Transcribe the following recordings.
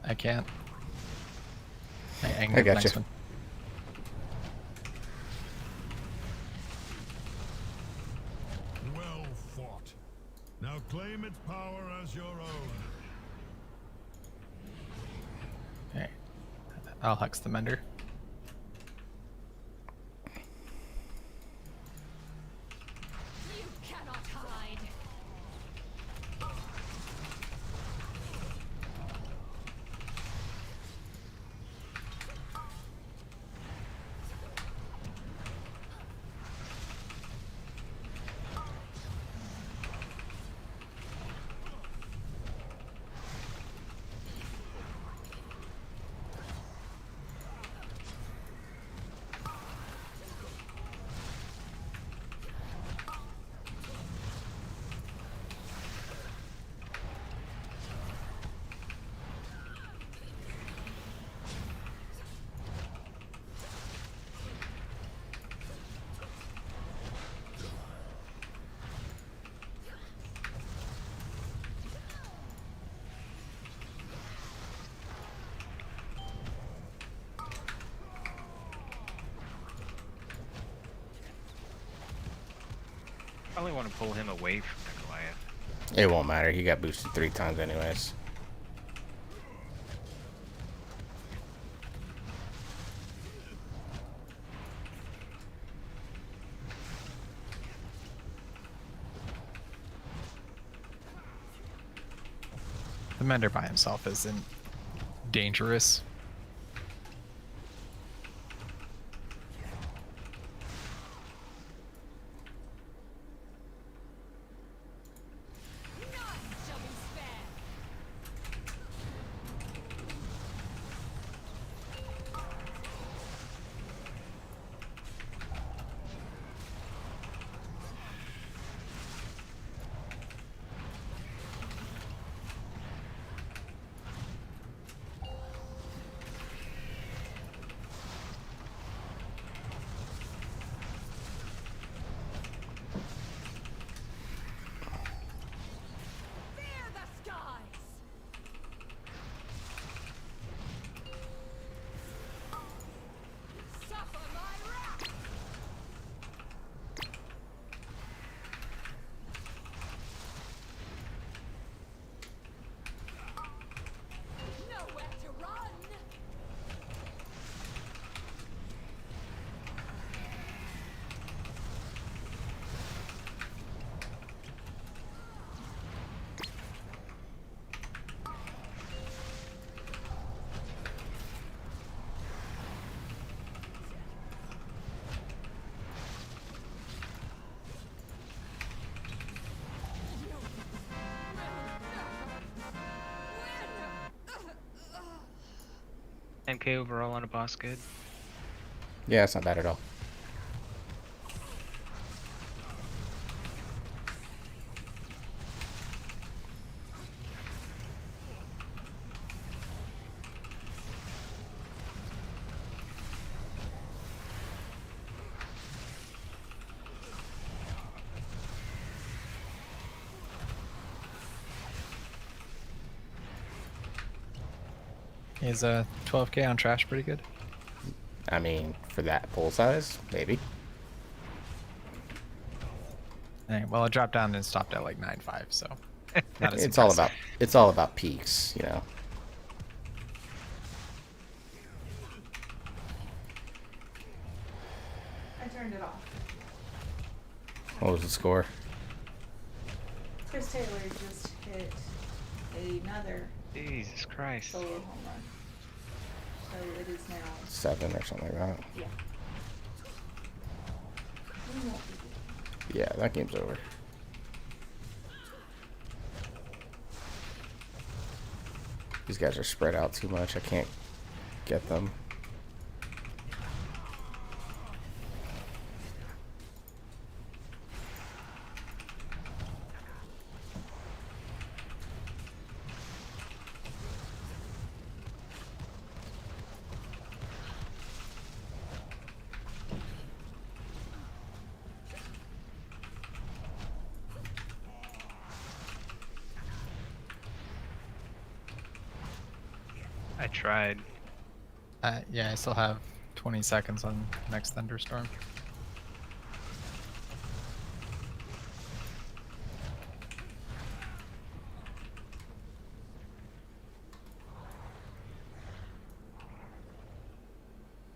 I can't. I can I get the got next you. one. Well fought. Now claim its power as your own. Alright. I'll hex the mender. You cannot hide. Probably want to pull him away from the Goliath. It won't matter. He got boosted 3 times anyways. The mender by himself isn't dangerous. None shall be spared. Fear the skies. Suffer my wrath. Nowhere to run. Win. 10k overall on a boss, good. Yeah, it's not bad at all. Is 12k on trash pretty good? I mean, for that pull size, maybe. Alright, well, it dropped down and stopped at like 9.5, so not as It's all impressive. about peaks, you know. I turned it off. What was the score? Chris Taylor just hit another Jesus Christ. solo home run. So it is now. 7 or something like that. Yeah. We won't be Yeah, that game's over. These guys are spread out too much. I can't get them. I tried. Yeah, I still have 20 seconds on next thunderstorm.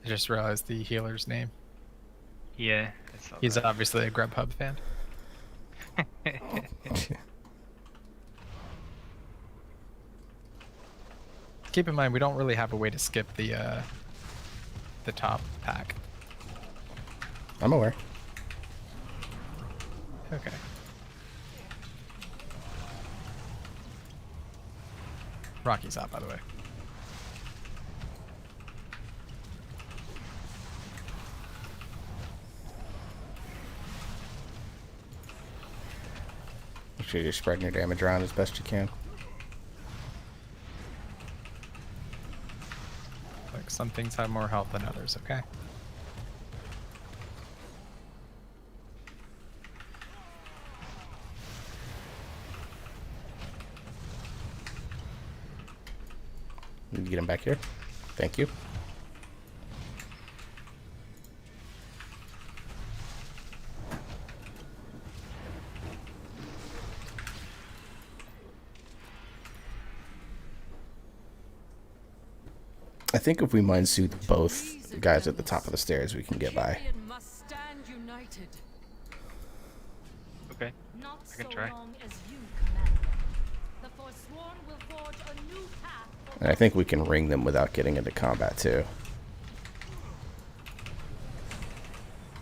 I just realized the healer's name. Yeah, I saw He's that. obviously a Grubhub fan. Keep in mind, we don't really have a way to skip the top pack. I'm aware. Okay. Rocky's out, by the way. Make sure you're spreading your damage around as best you can. Like, some things have more health than others, okay? Need to get him back here. Thank you. I think if we mind soothe both guys at the top of the stairs, we can get by. Kyrian must stand united. Okay. Not I can so try. long as you command them. The Forsworn will forge a new path for And I think we can ring them without getting into combat too.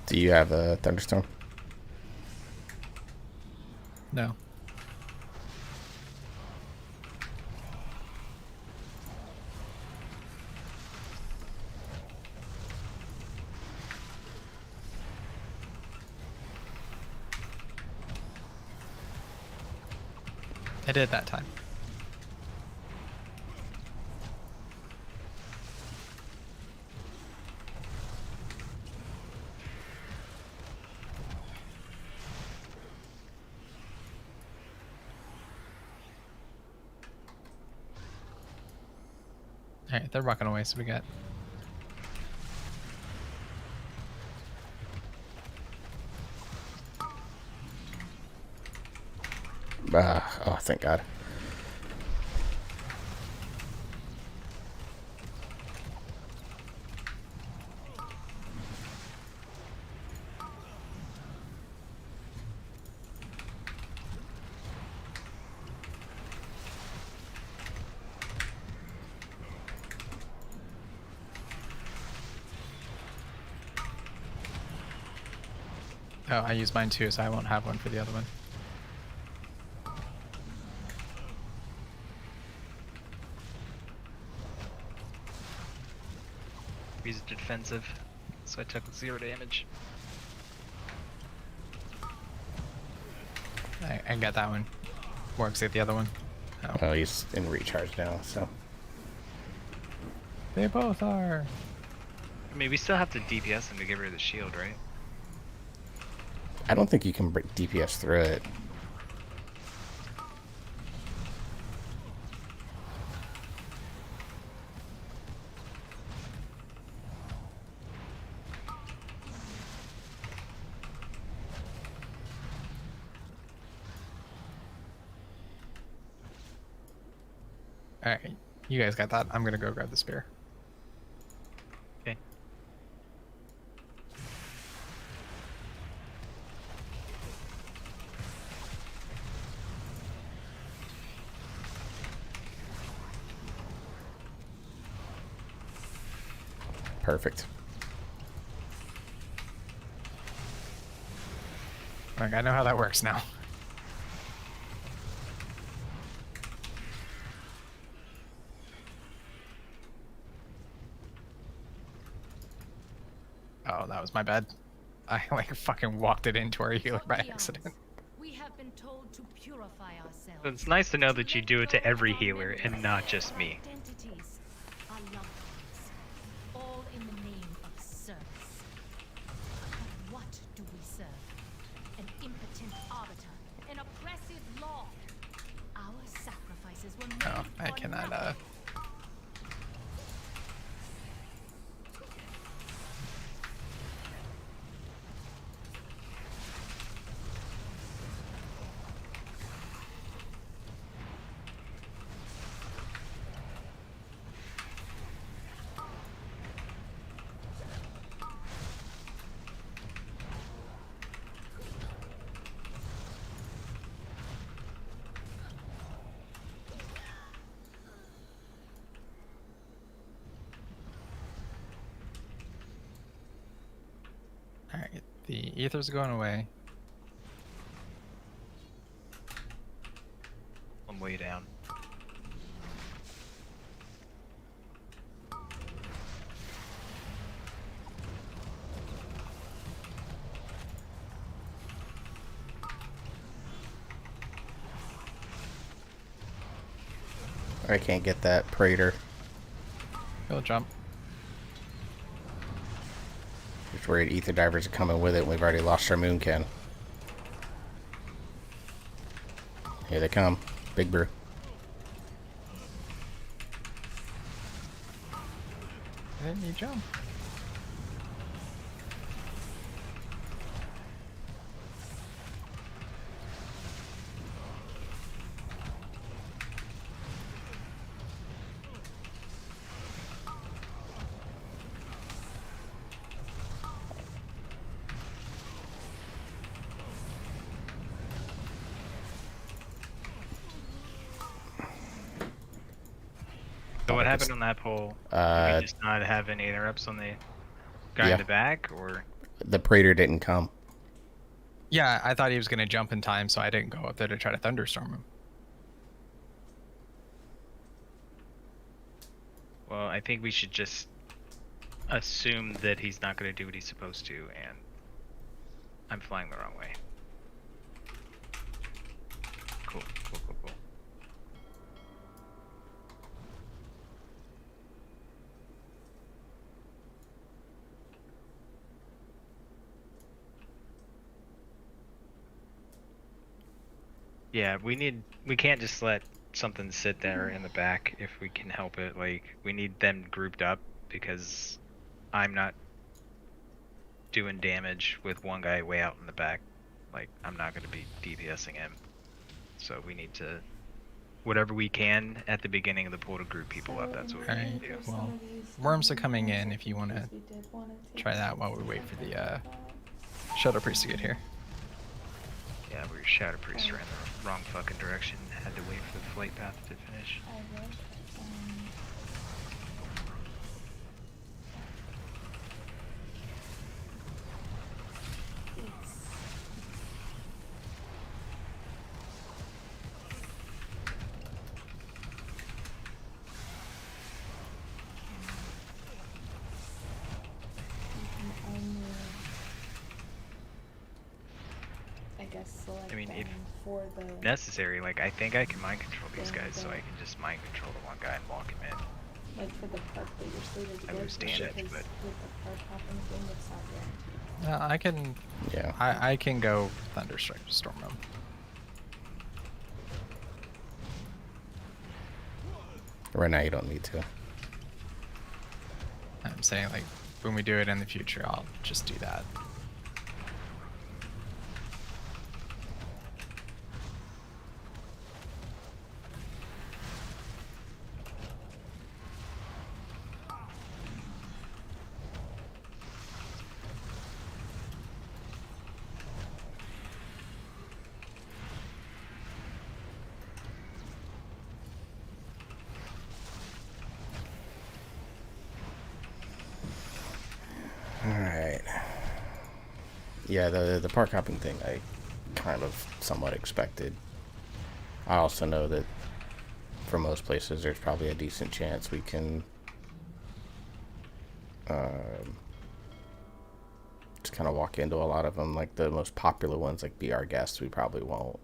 Do you have a thunderstorm? No. I did that time. Alright, they're walking away, so we got... Oh, thank God. Oh, I used mine too, so I won't have one for the other one. He's defensive, so I took 0 damage. I got that one. Works get the other one. Oh. Oh, he's in recharge now, so. They both are. I mean, we still have to DPS him to get rid of the shield, right? I don't think you can break DPS through it. Alright, you guys got that. I'm gonna go grab the spear. Okay. Perfect. Like, I know how that works now. Oh, that was my bad. I like fucking walked it into our healer by accident. We have been told to purify ourselves. It's nice to know that you do it to every healer and not just me. Identities, our loved ones, all in the name of service. But what do we serve? An impotent arbiter, an oppressive law. Our sacrifices were made Oh, I for cannot nothing. The ether's going away. I'm way down. I can't get that Praetor. He'll jump. Just worried Ether Divers are coming with it and we've already lost our Moonkin. Here they come. Big brew. Why didn't you jump? So what I happened just- on that pole? Did Uh, we just not have any interrupts on the guy yeah. in the back, or The Praetor didn't come. Yeah, I thought he was gonna jump in time, so I didn't go up there to try to thunderstorm him. well, I think we should just assume that he's not going to do what he's supposed to, and I'm flying the wrong way. Cool, cool, cool, cool. Yeah, we can't just let something sit there in the back if we can help it. Like, we need them grouped up because I'm not doing damage with one guy way out in the back. Like, I'm not going to be DPSing him. So we need to, whatever we can at the beginning of the pool to group people up, that's what we Alright, need to do. well, worms are coming in if you want to try that while we wait for the Shadow Priest to get here. Yeah, we were Shadow Priest ran the wrong fucking direction. Had to wait for the flight path to finish. I guess select I mean, if them for the necessary, like, I think I can mind control these guys, so I can just mind control the one guy and walk him in. like for the park that you're slated to I go lose to, damage, because but- with the park hopping thing, it's not guaranteed. I can Yeah. I can go thunderstorm him. Right now you don't need to. I'm saying like when we do it in the future, I'll just do that. Alright. Yeah, the park hopping thing I kind of somewhat expected. I also know that for most places there's probably a decent chance we can just kind of walk into a lot of them. Like the most popular ones like Be Our Guest we probably won't,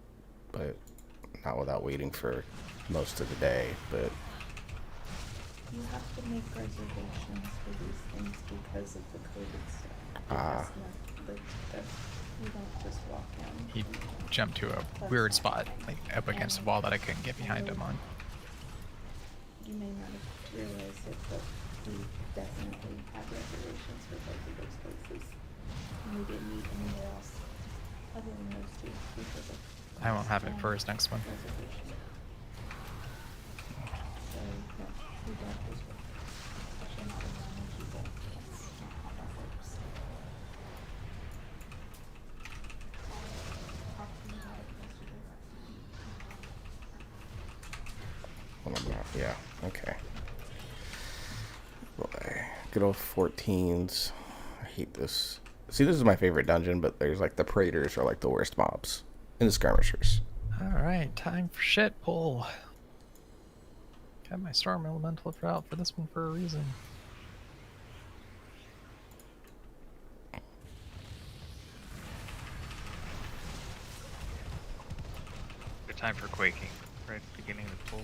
but not without waiting for most of the day. But You have to make reservations for these things because of the COVID stuff. Ah. You don't just walk in. He jumped to a weird spot, like up against a wall that I couldn't get behind him on. You may not have realized it, but we definitely have reservations for both of those places. And we didn't need anywhere else other than those two because of I won't have it for his next one. reservation. So, no, we don't just, especially not with normal people. That's not how that works. Talked to me about it yesterday. when I'm not, yeah, okay. Boy, good old 14s. I hate this See, this is my favorite dungeon, but there's like the Praetors are like the worst mobs. And the Skirmishers. Alright, time for shit pull. Got my Storm Elemental out for this one for a reason. Good time for quaking, right at the beginning of the pool.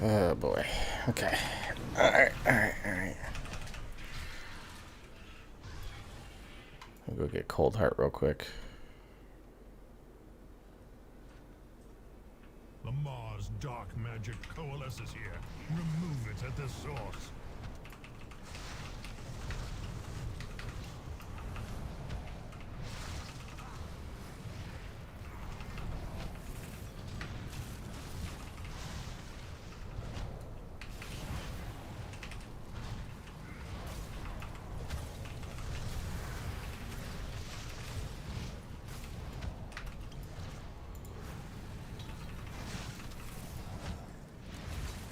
Oh boy. Okay. Alright. I'll go get Cold Heart real quick. The Mars dark magic coalesces here. Remove it at the source.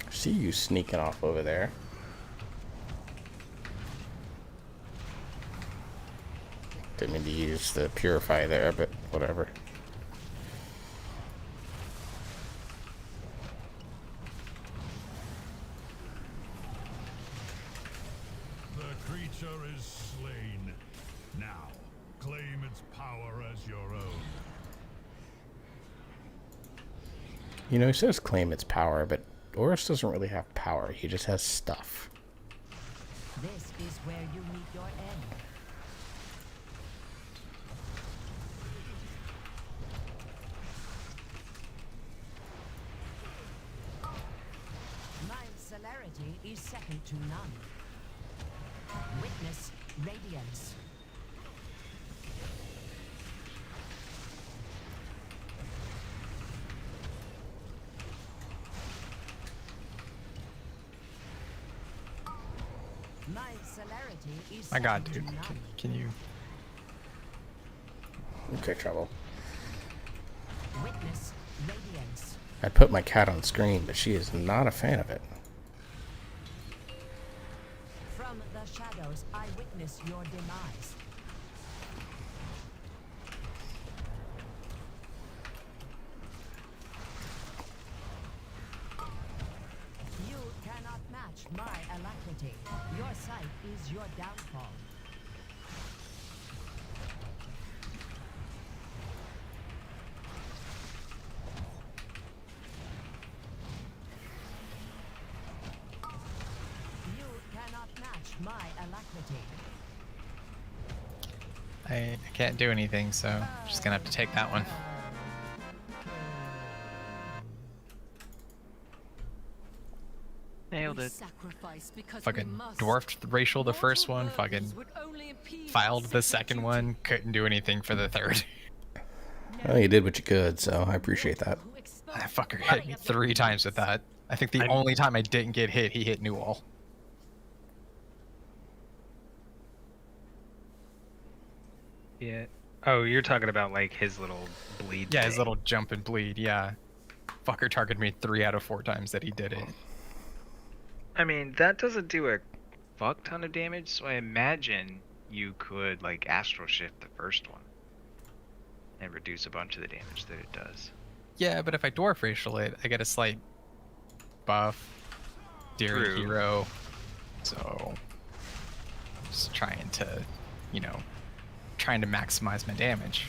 See you sneaking off over there. Didn't mean to use the Purify there, but whatever. The creature is slain. Now, claim its power as your own. You know, he says claim its power, but Oris doesn't really have power. He just has stuff. This is where you meet your end. My celerity is second to none. Witness radiance. My celerity is My god, second dude. to none. Can you... Okay, trouble. Witness radiance. I put my cat on screen, but she is not a fan of it. From the shadows, I witness your demise. You cannot match my alacrity. Your sight is your downfall. You cannot match my alacrity. I can't do anything, so I'm just gonna have to take that one. Nailed it. Fucking dwarfed racial the first one, fucking filed the second one, couldn't do anything for the third. Well, you did what you could, so I appreciate that. That fucker hit me 3 times with that. I think the only time I didn't get hit, he hit Newall. Yeah. Oh, you're talking about like his little bleed. Yeah, his thing. little jump and bleed, yeah. Fucker targeted me 3 out of 4 times that he did it. I mean, that doesn't do a fuck ton of damage, so I imagine you could like astral shift the first one and reduce a bunch of the damage that it does. Yeah, but if I dwarf racial it, I get a slight buff. Dear True. hero. So just trying to, you know, trying to maximize my damage.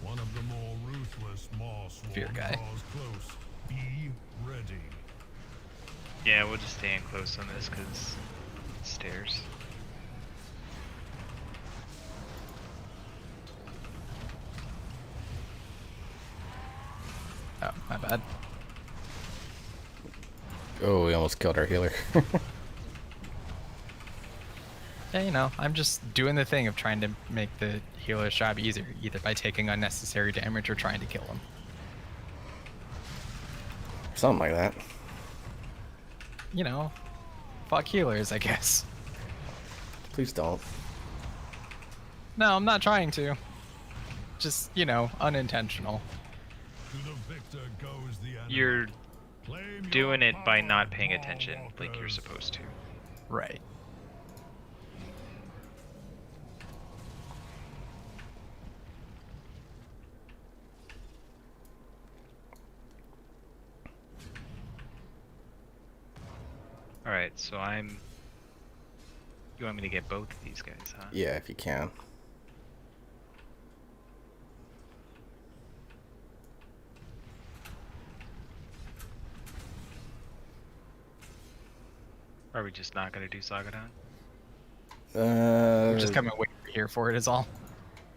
One of the more spear guy. Draws close. Be ready. Yeah, we'll just stay in close on this because stairs. Oh, my bad. Oh, we almost killed our healer. Yeah, you know, I'm just doing the thing of trying to make the healer's job easier, either by taking unnecessary damage or trying to kill him. Something like that. You know, fuck healers, I guess. Please don't. No, I'm not trying to. Just, you know, unintentional. To the victor goes the enemy. You're Claim your doing it by power, not paying attention like you're Maw-walkers. supposed to. Right. Alright, so I'm... You want me to get both of these guys, huh? Yeah, if you can. Are we just not gonna do Sagadon? I'm just coming wait here for it is all.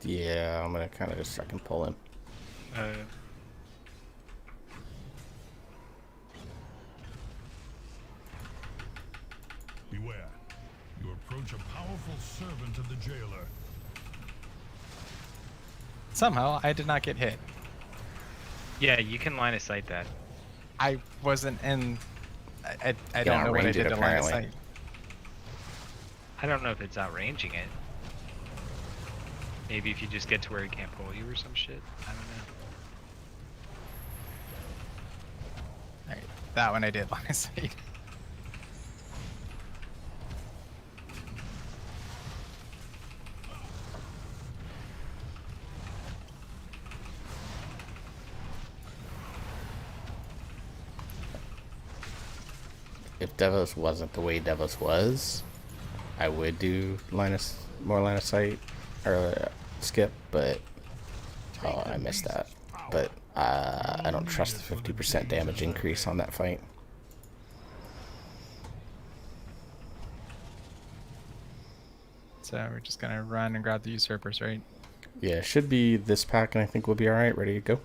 Yeah, I'm gonna kind of just second pull him. Beware. You approach a powerful servant of the jailer. Somehow, I did not get hit. Yeah, you can line of sight that. I wasn't in... I don't Cannot know what I range it, did to line of apparently. sight. I don't know if it's outranging it. Maybe if you just get to where he can't pull you or some shit. I don't know. Alright, that one I did line of sight. If Devos wasn't the way Devos was, I would do more line of sight or skip, but oh, I missed that. But I don't trust the 50% damage increase on that fight. So we're just gonna run and grab the usurpers, right? Yeah, it should be this pack, and I think we'll be alright. Ready to go?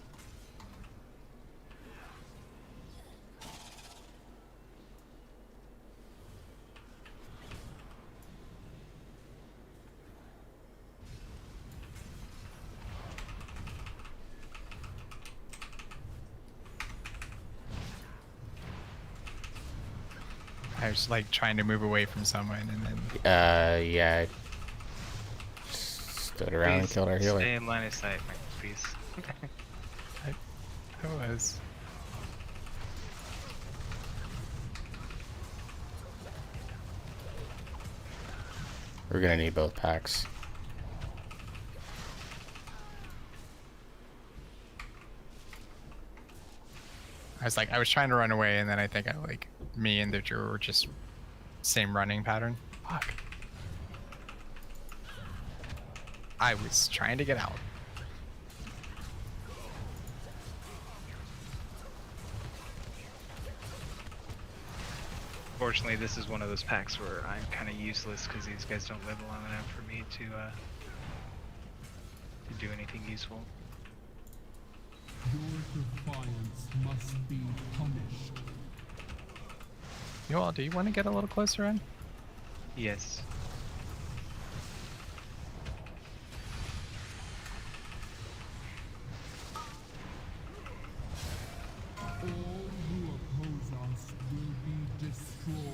I was like trying to move away from someone and then Yeah. I stood around and killed our healer. Stay in line of sight, Mike, please. I was. We're gonna need both packs. I was trying to run away and then I think me and the Drew were just same running pattern. Fuck. I was trying to get out. Fortunately, this is one of those packs where I'm kind of useless because these guys don't live long enough for me to do anything useful. Your defiance must be punished. You all, do you want to get a little closer in? Yes. All who oppose us will be destroyed.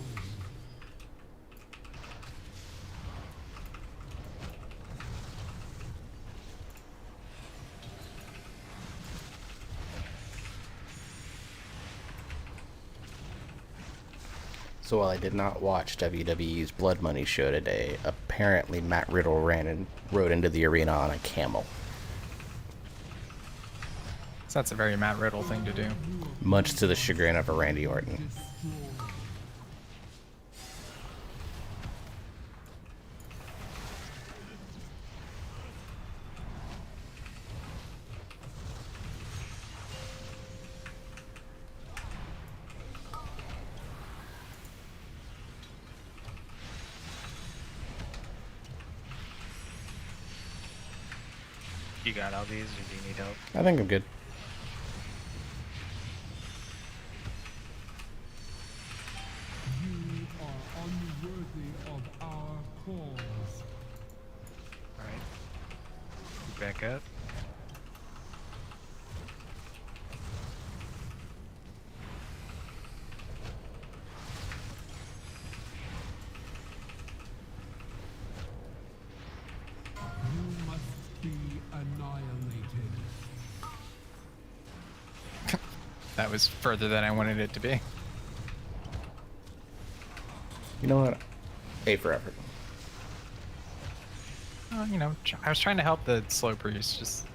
So while I did not watch WWE's Blood Money show today, apparently Matt Riddle rode into the arena on a camel. So that's a very Matt Riddle thing to do. Much to the chagrin of a Randy Orton. Destroyed. You got all these, or do you need help? I think I'm good. You are unworthy of our cause. Alright. Back up. You must be annihilated. That was further than I wanted it to be. You know what? A for effort. You know, I was trying to help the slow priest. Just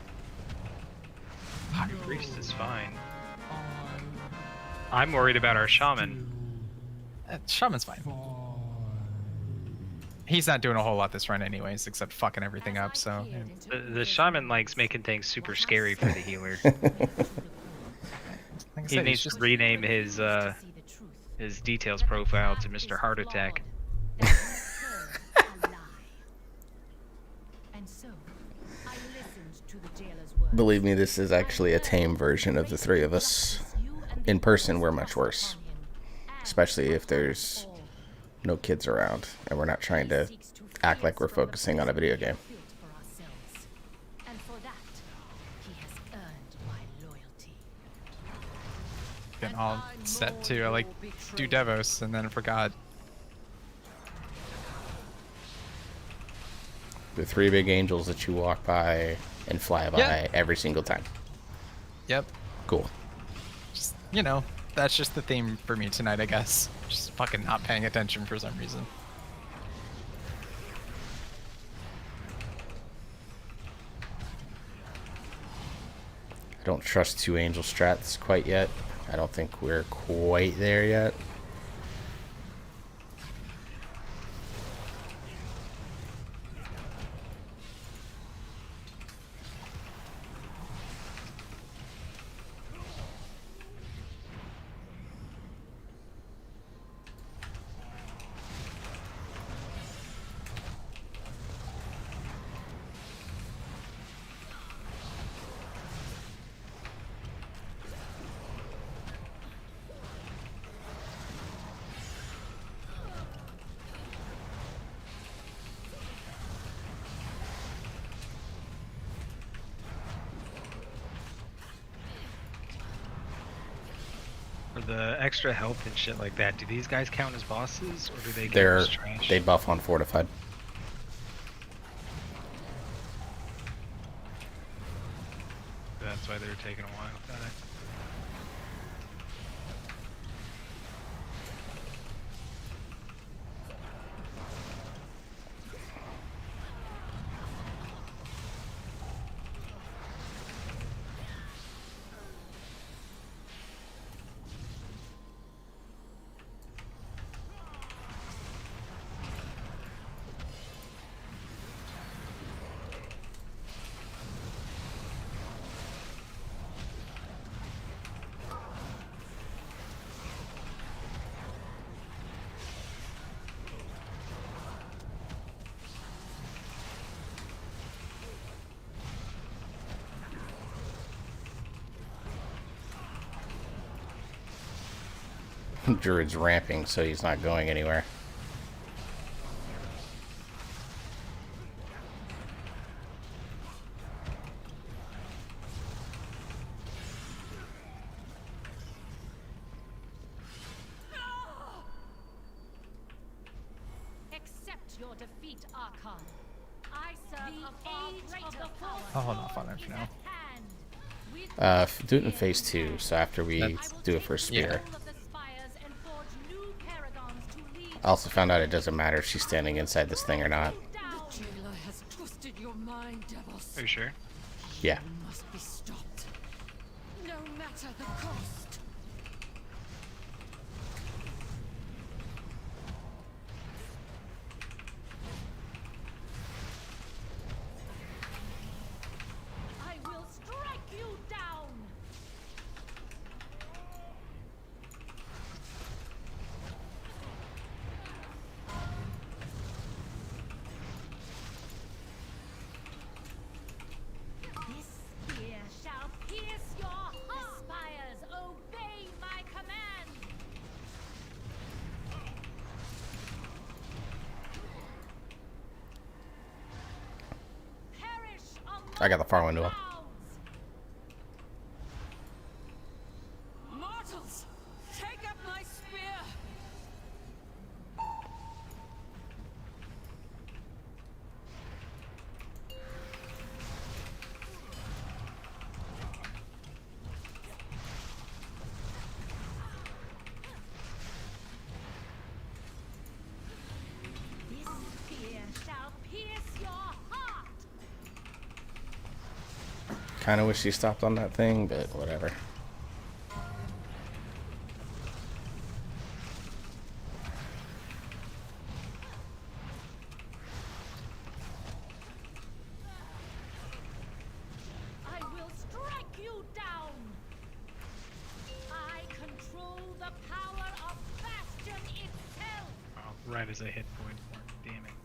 High priest is fine. I I'm worried about our shaman. shaman's fine. He's not doing a whole lot this run, anyways, except fucking everything up. So The shaman likes making things super scary for the healer. like I He said, needs he's to rename his details profile to Mr. Heart Attack. And so, I listened to the jailer's words. Believe me, this is actually a tame version of the three of us. In person, we're much worse. Especially if there's no kids around and we're not trying to act like we're focusing on a video game. And for that, he has earned my loyalty. getting all set to like do Devos, and then forgot. The three big angels that you walk by and fly by Yeah. every single time. Yep. Cool. Just, you know, that's just the theme for me tonight, I guess. Just fucking not paying attention for some reason. I don't trust two angel strats quite yet. I don't think we're quite there yet. For the extra health and shit like that, do these guys count as bosses, or do they count They're as trash? they buff on fortified. That's why they're taking a while. Got it. Druid's ramping, so he's not going anywhere. Accept your defeat, Archon. I serve a far greater power. I'll hold off on it for now. Do it in phase 2, so after we That's- do it for spear. yeah. I also found out it doesn't matter if she's standing inside this thing or not. Jailer has twisted your mind, Devos. Are you sure? Yeah. Must be stopped. No matter the cost. I will strike you down. I got the far window up. Mortals, take up my spear. This spear shall pierce your heart. Kind of wish he stopped on that thing, but whatever. I will strike you down. I control the power of Bastion itself. Oh, right as I hit point. Damn it.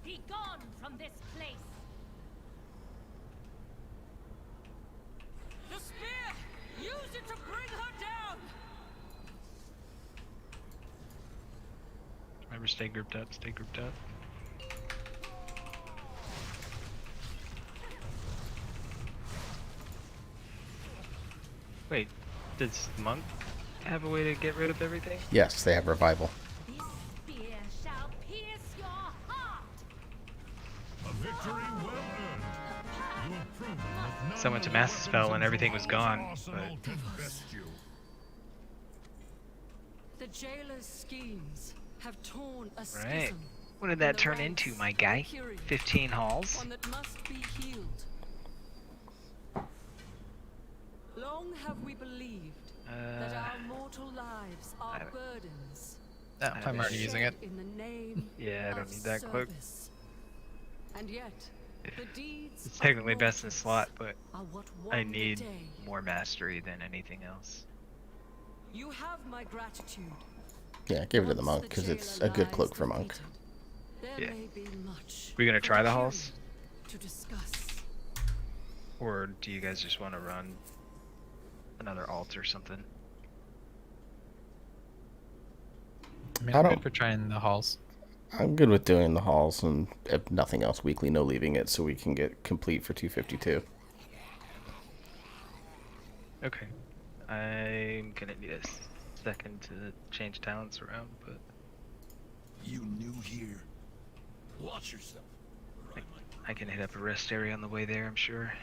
Be gone from this place. The spear! Use it to bring her down! Remember, stay grouped up, stay grouped up. Wait, does Monk have a way to get rid of everything? Yes, they have revival. This spear shall pierce your heart. A victory well earned. You have proven that no Someone to mass spell and everything was gone, arsenal but can best you. The jailer's schemes have torn a right. schism What did in that the turn ranks into, my of guy? Kyrian, 15 halls? one that must be healed. Long have we believed that our mortal lives are haven't- burdens. No, I'm already using it. shed in the name Yeah, I don't of need that cloak. service. And yet, the deeds It's of technically best in mortals slot, but are what I won the need day. more mastery than anything else. You have my gratitude. Yeah, give it to the Once monk because jailer it's a good lies cloak for monk. defeated, there Yeah. may be much We gonna for try the Kyrian halls? to discuss. Or do you guys just want to run another alt or something? I mean, I I'm don't- good for trying the halls. I'm good with doing the halls and if nothing else weekly, no leaving it so we can get complete for 252. Okay. I'm gonna need a second to change talents around, but You new here. Watch yourself. or I might I can hit up a rest area on the way there, I'm sure.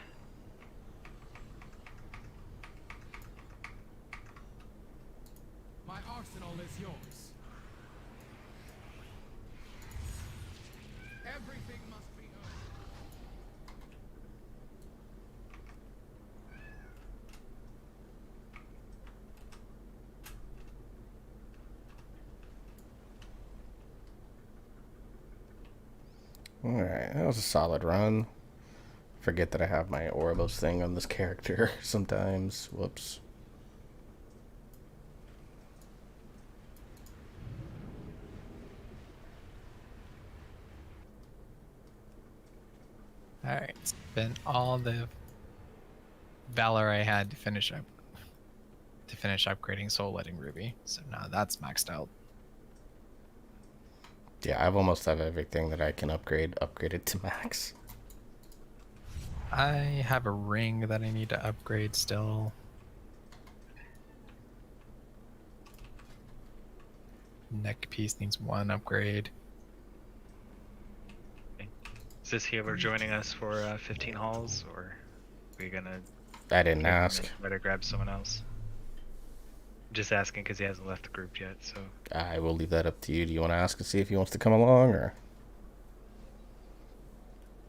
My arsenal is yours. Everything must be earned. Alright, that was a solid run. Forget that I have my Ouroboros thing on this character sometimes. Whoops. Alright, spent all the valor I had to finish upgrading Soul Letting Ruby. So now that's maxed out. Yeah, I've almost have everything that I can upgraded to max. I have a ring that I need to upgrade still. Neck piece needs one upgrade. Is this healer joining us for 15 halls, or are we gonna I didn't ask. try to grab someone else? Just asking because he hasn't left the group yet, so. I will leave that up to you. Do you want to ask and see if he wants to come along, or?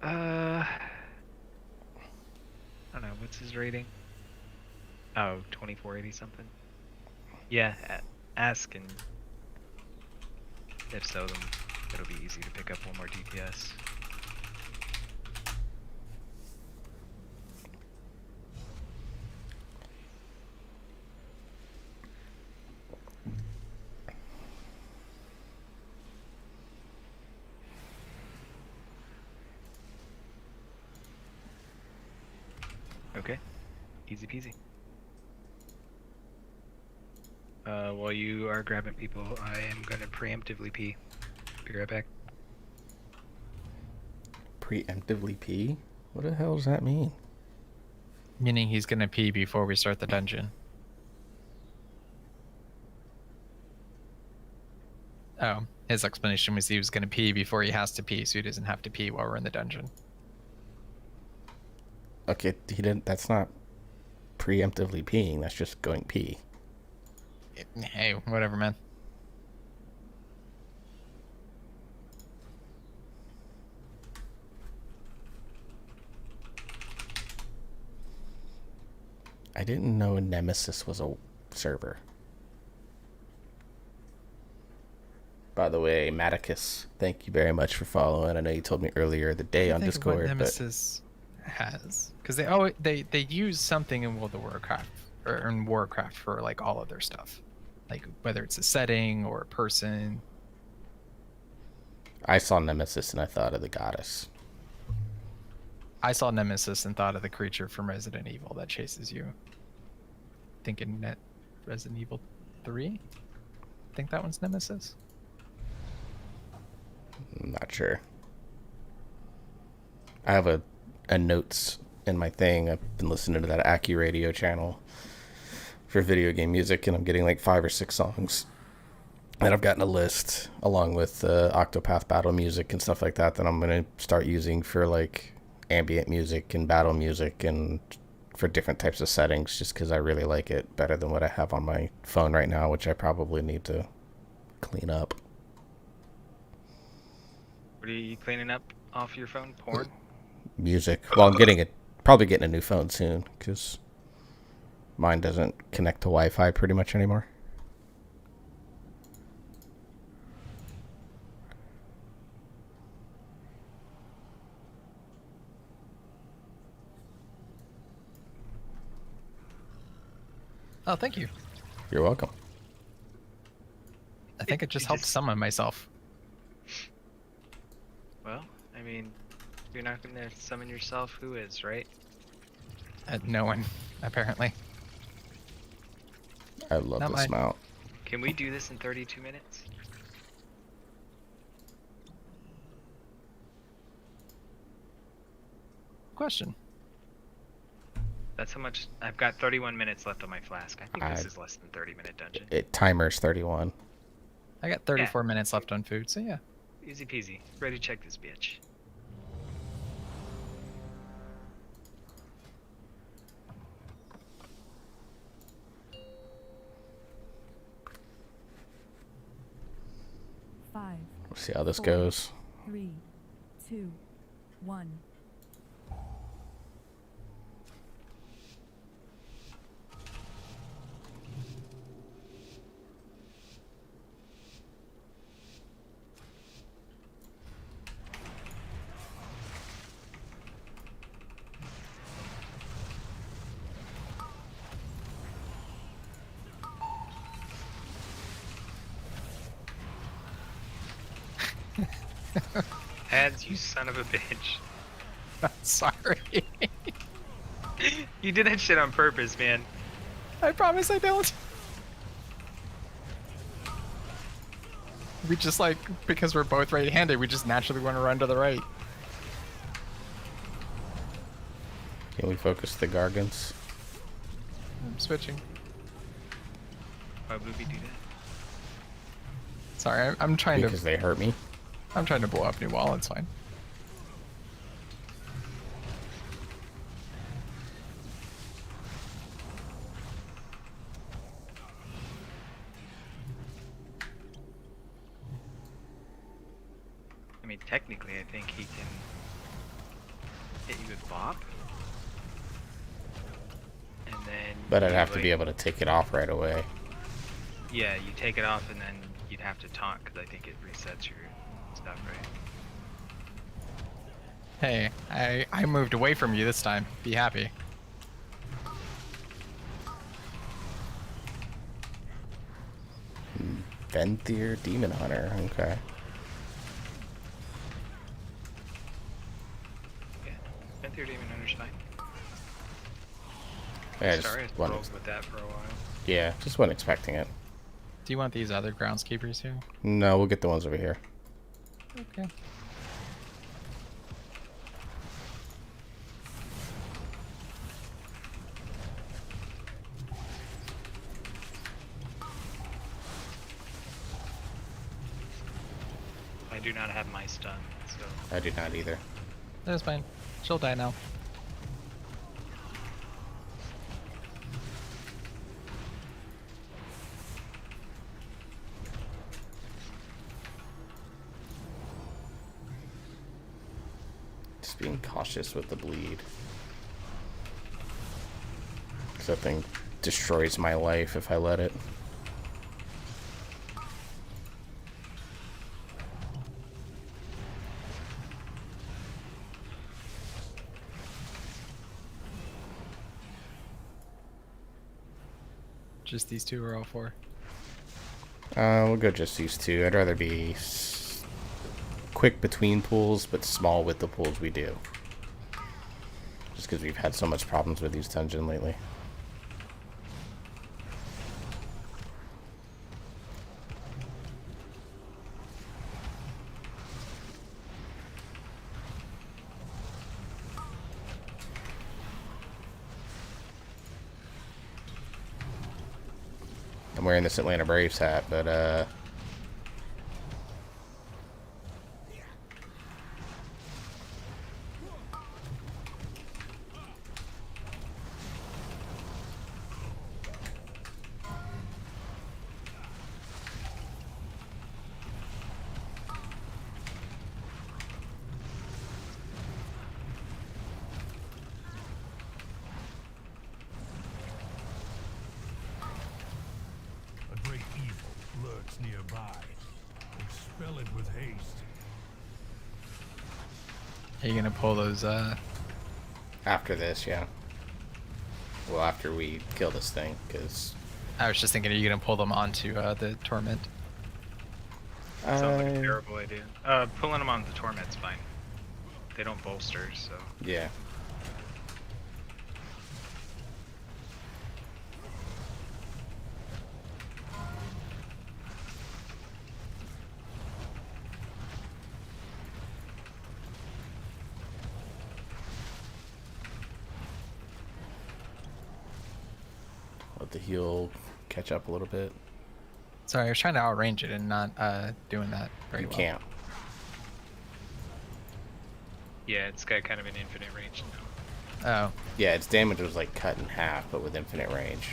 I don't know, what's his rating? Oh, 2480 something? Yeah, ask, and if so, then it'll be easy to pick up one more DPS. Okay, easy peasy. While you are grabbing people, I am gonna preemptively pee. Be right back. Preemptively pee? What the hell does that mean? Meaning he's gonna pee before we start the dungeon. Oh, his explanation was he was gonna pee before he has to pee, so he doesn't have to pee while we're in the dungeon. Okay, he didn't. That's not preemptively peeing. That's just going pee. Hey, whatever, man. I didn't know Nemesis was a server. By the way, Maticus, thank you very much for following. I know you told me earlier the day on Discord, what Nemesis has, because they use something in World of Warcraft or in Warcraft for like all of their stuff, like whether it's a setting or a person. I saw Nemesis and I thought of the goddess. I saw Nemesis and thought of the creature from Resident Evil that chases you. Thinking that Resident Evil 3? I think that one's Nemesis. I'm not sure. I have a notes in my thing. I've been listening to that Aki Radio channel for video game music, and I'm getting like 5 or 6 songs. And I've gotten a list along with Octopath battle music and stuff like that I'm going to start using for like ambient music and battle music and for different types of settings, just because I really like it better than what I have on my phone right now, which I probably need to clean up. What are you cleaning up off your phone? Porn? Music. Well, I'm probably getting a new phone soon, because mine doesn't connect to Wi-Fi pretty much anymore. Oh, thank you. You're welcome. I think it just helped summon myself. Well, I mean, if you're not going to summon yourself, who is, right? No one, apparently. I love Not this mine. mount. Can we do this in 32 minutes? Question. That's how much... I've got 31 minutes left on my flask. I think this is less than 30-minute dungeon. Timer's 31. I got 34 minutes left on food, so yeah. Easy peasy. Ready to check this bitch. Five, We'll see how this goes. 3, 2, 1. Ads, you son of a bitch. Sorry. You did that shit on purpose, man. I promise I don't. We just like, because we're both right-handed, we just naturally want to run to the right. Can we focus the Gargants? I'm switching. Why would we do that? Sorry, I'm trying Because they hurt me. I'm trying to blow up new wall, it's fine. I mean, technically, I think he can hit you with Bop. And then... But I'd you, have to like- be able to take it off right away. Yeah, you take it off and then you'd have to taunt, because I think it resets your stuff, right? Hey, I moved away from you this time. Be happy. Venthyr Demon Hunter. Okay. Yeah, Venthyr Demon Hunter's fine. Yeah, I Sorry, I just wasn't, rolled with that for a while. yeah, just wasn't expecting it. Do you want these other groundskeepers here? No, we'll get the ones over here. Okay. do not have my stun, so. I do not either. That's fine. She'll die now. Just being cautious with the bleed. 'Cause that thing destroys my life if I let it. Just these two or all four? We'll go just these two. I'd rather be quick between pools, but small with the pools we do. Just because we've had so much problems with these dungeon lately. I'm wearing this Atlanta Braves hat, but A great evil lurks nearby. Expel it with haste. Are you gonna pull those, after this, yeah. Well, after we kill this thing, because I was just thinking, are you gonna pull them onto, the Torment? Sounds like a terrible idea. Pulling them on the Torment's fine. They don't bolster, so. yeah. Let the heal catch up a little bit. Sorry, I was trying to outrange it and not, doing that very You well. can't. Yeah, it's got kind of an infinite range now. Oh, Yeah, its damage was like cut in half, but with infinite range.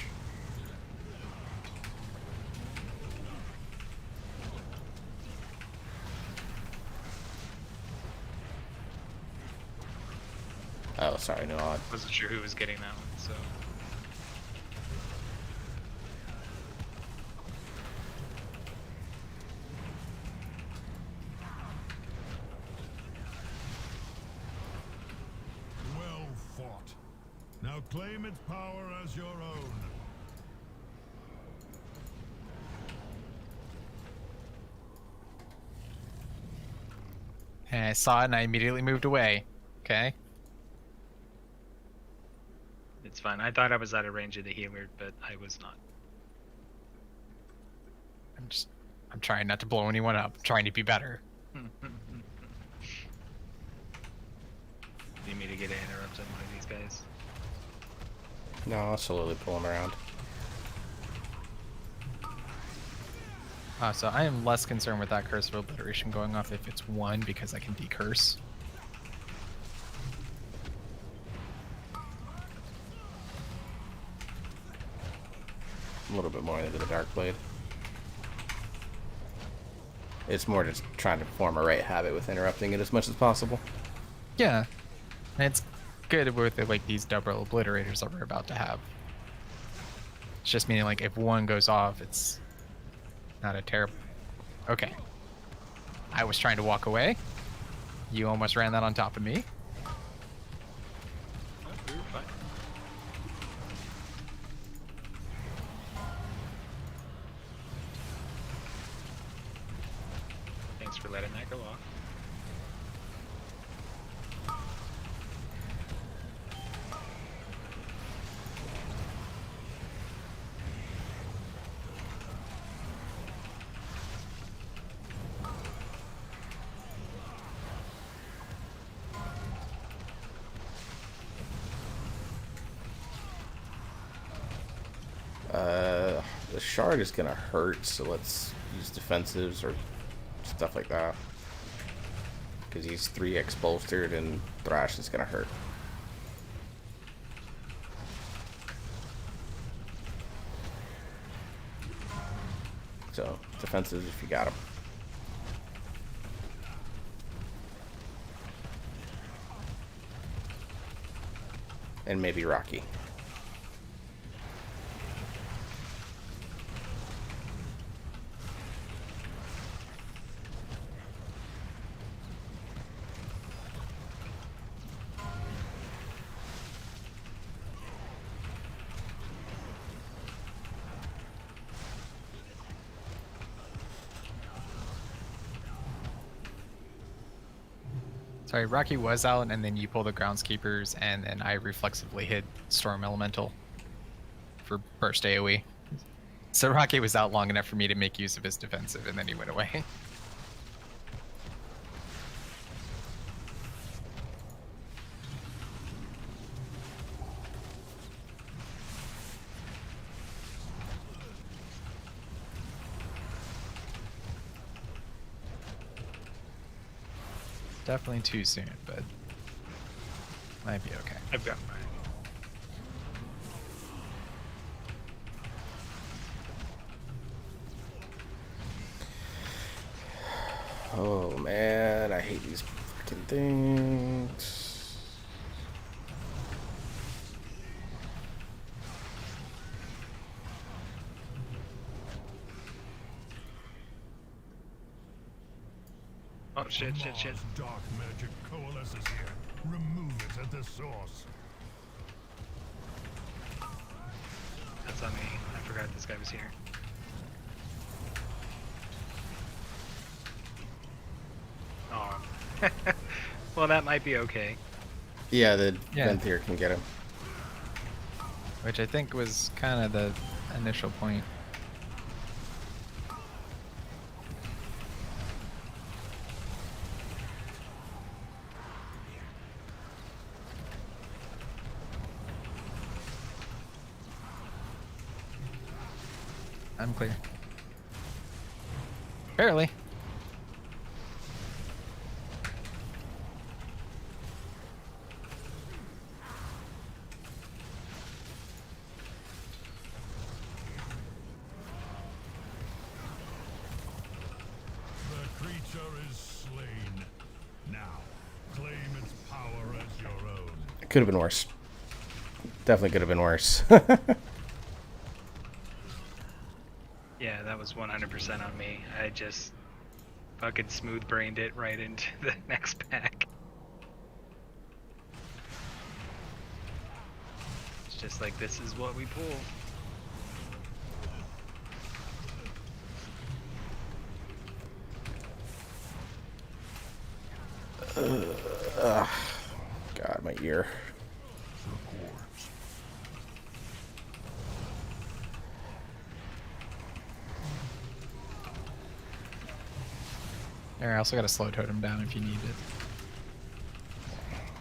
Oh, sorry, no. Wasn't sure who was getting that one, so. Well fought. Now claim its power as your own. and I saw it and I immediately moved away. Okay. It's fine. I thought I was out of range of the healer, but I was not. I'm trying not to blow anyone up. I'm trying to be better. Need me to get an interrupt on one of these guys? No, I'll slowly pull him around. So I am less concerned with that Curse of Obliteration going off if it's one, because I can decurse. A little bit more into the Dark Blade. It's more just trying to form a right habit with interrupting it as much as possible. Yeah, and it's good with like these double obliterators that we're about to have. It's just meaning like if one goes off, it's not a terrible. Okay. I was trying to walk away. You almost ran that on top of me. Oh, we were fine. Thanks for letting that go off. The shard is gonna hurt, so let's use defensives or stuff like that. because he's 3x bolstered and Thrash is gonna hurt. So defensive if you got him. And maybe Rocky. Sorry, Rocky was out, and then you pull the groundskeepers, and then I reflexively hit Storm Elemental for burst AoE. So Rocky was out long enough for me to make use of his defensive, and then he went away. Definitely too soon, but might be okay. I've got mine. Oh man, I hate these freaking things. Oh shit, shit, shit. Mars dark magic coalesces here. Remove it at the source. That's on me. I forgot this guy was here. Oh. Well, that might be okay. Yeah, the Yeah. Venthyr can get him. Which I think was kind of the initial point. I'm clear. Barely. The creature is slain. Now, claim its power as your own. It could have been worse. Definitely could have been worse. Yeah, that was 100% on me. I just fucking smooth brained it right into the next pack. It's just like, this is what we pull. God, my ear. There, I also got a slow totem down if you need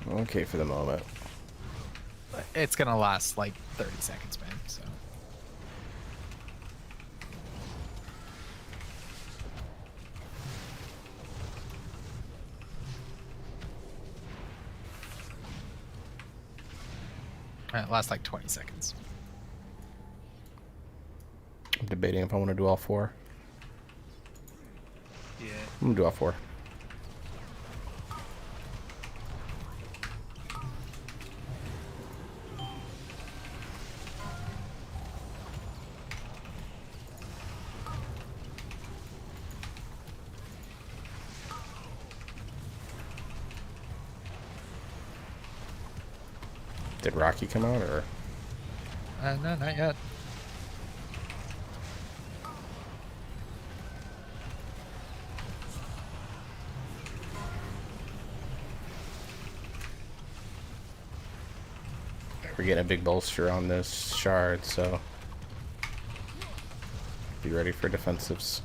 it. Okay for the moment. It's gonna last like 30 seconds, man, so. Last like 20 seconds. I'm debating if I want to do all four. Yeah. I'm gonna do all four. Did Rocky come out or? No, not yet. We're getting a big bolster on this shard, so be ready for defensives.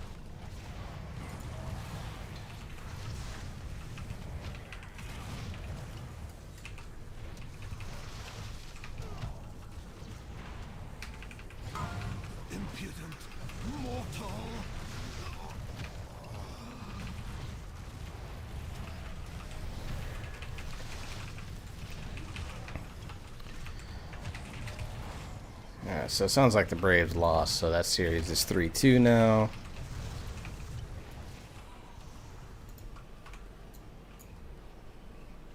Impudent mortal. Alright, so it sounds like the Braves lost, so that series is 3-2 now.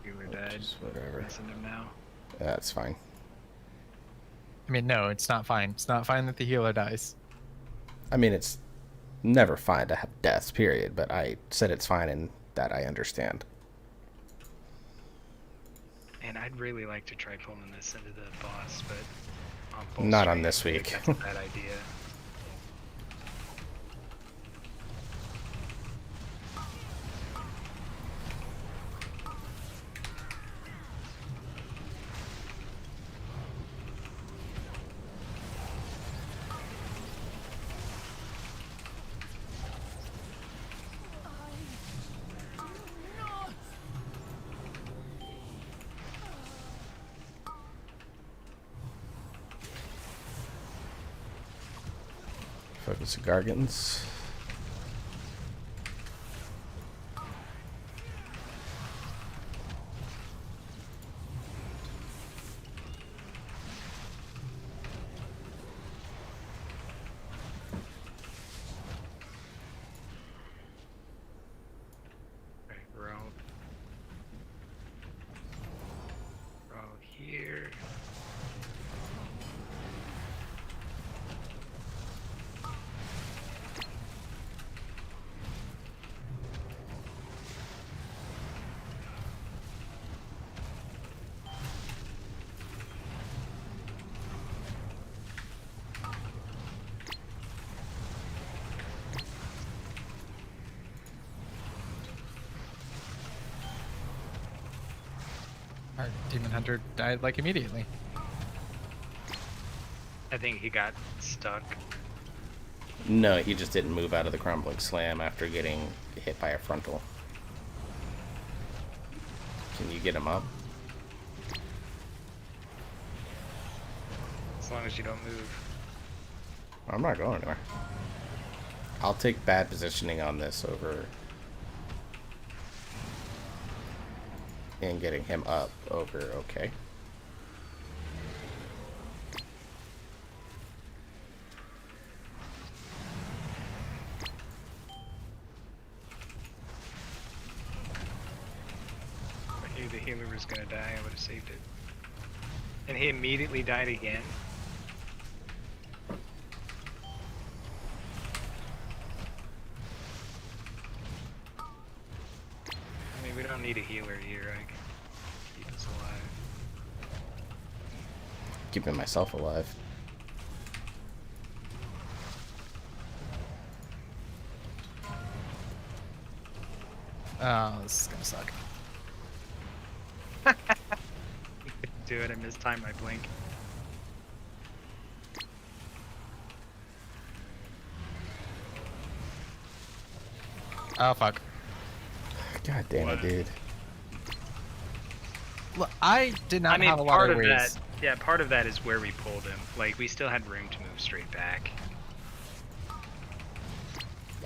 Healer died. Just whatever. Missing him now. That's fine. I mean, no, it's not fine. It's not fine that the healer dies. I mean, it's never fine to have deaths, period, but I said it's fine and that I understand. And I'd really like to try pulling this into the boss, but on full Not on stream, this I week. think that's a bad idea. Focus the Gargants. Right, we're out here. Our Demon Hunter died like immediately. I think he got stuck. No, he just didn't move out of the crumbling slam after getting hit by a frontal. Can you get him up? As long as you don't move. I'm not going anywhere. I'll take bad positioning on this over and getting him up over okay. I knew the healer was gonna die, I would have saved it. And he immediately died again. I mean, we don't need a healer here. I can keep us alive. Keeping myself alive. Oh, this is gonna suck. Do it. I mistimed my blink. Oh fuck. God damn it, dude. Look, I did not I mean, have a lot part of of ways. that. Yeah, part of that is where we pulled him. Like, we still had room to move straight back.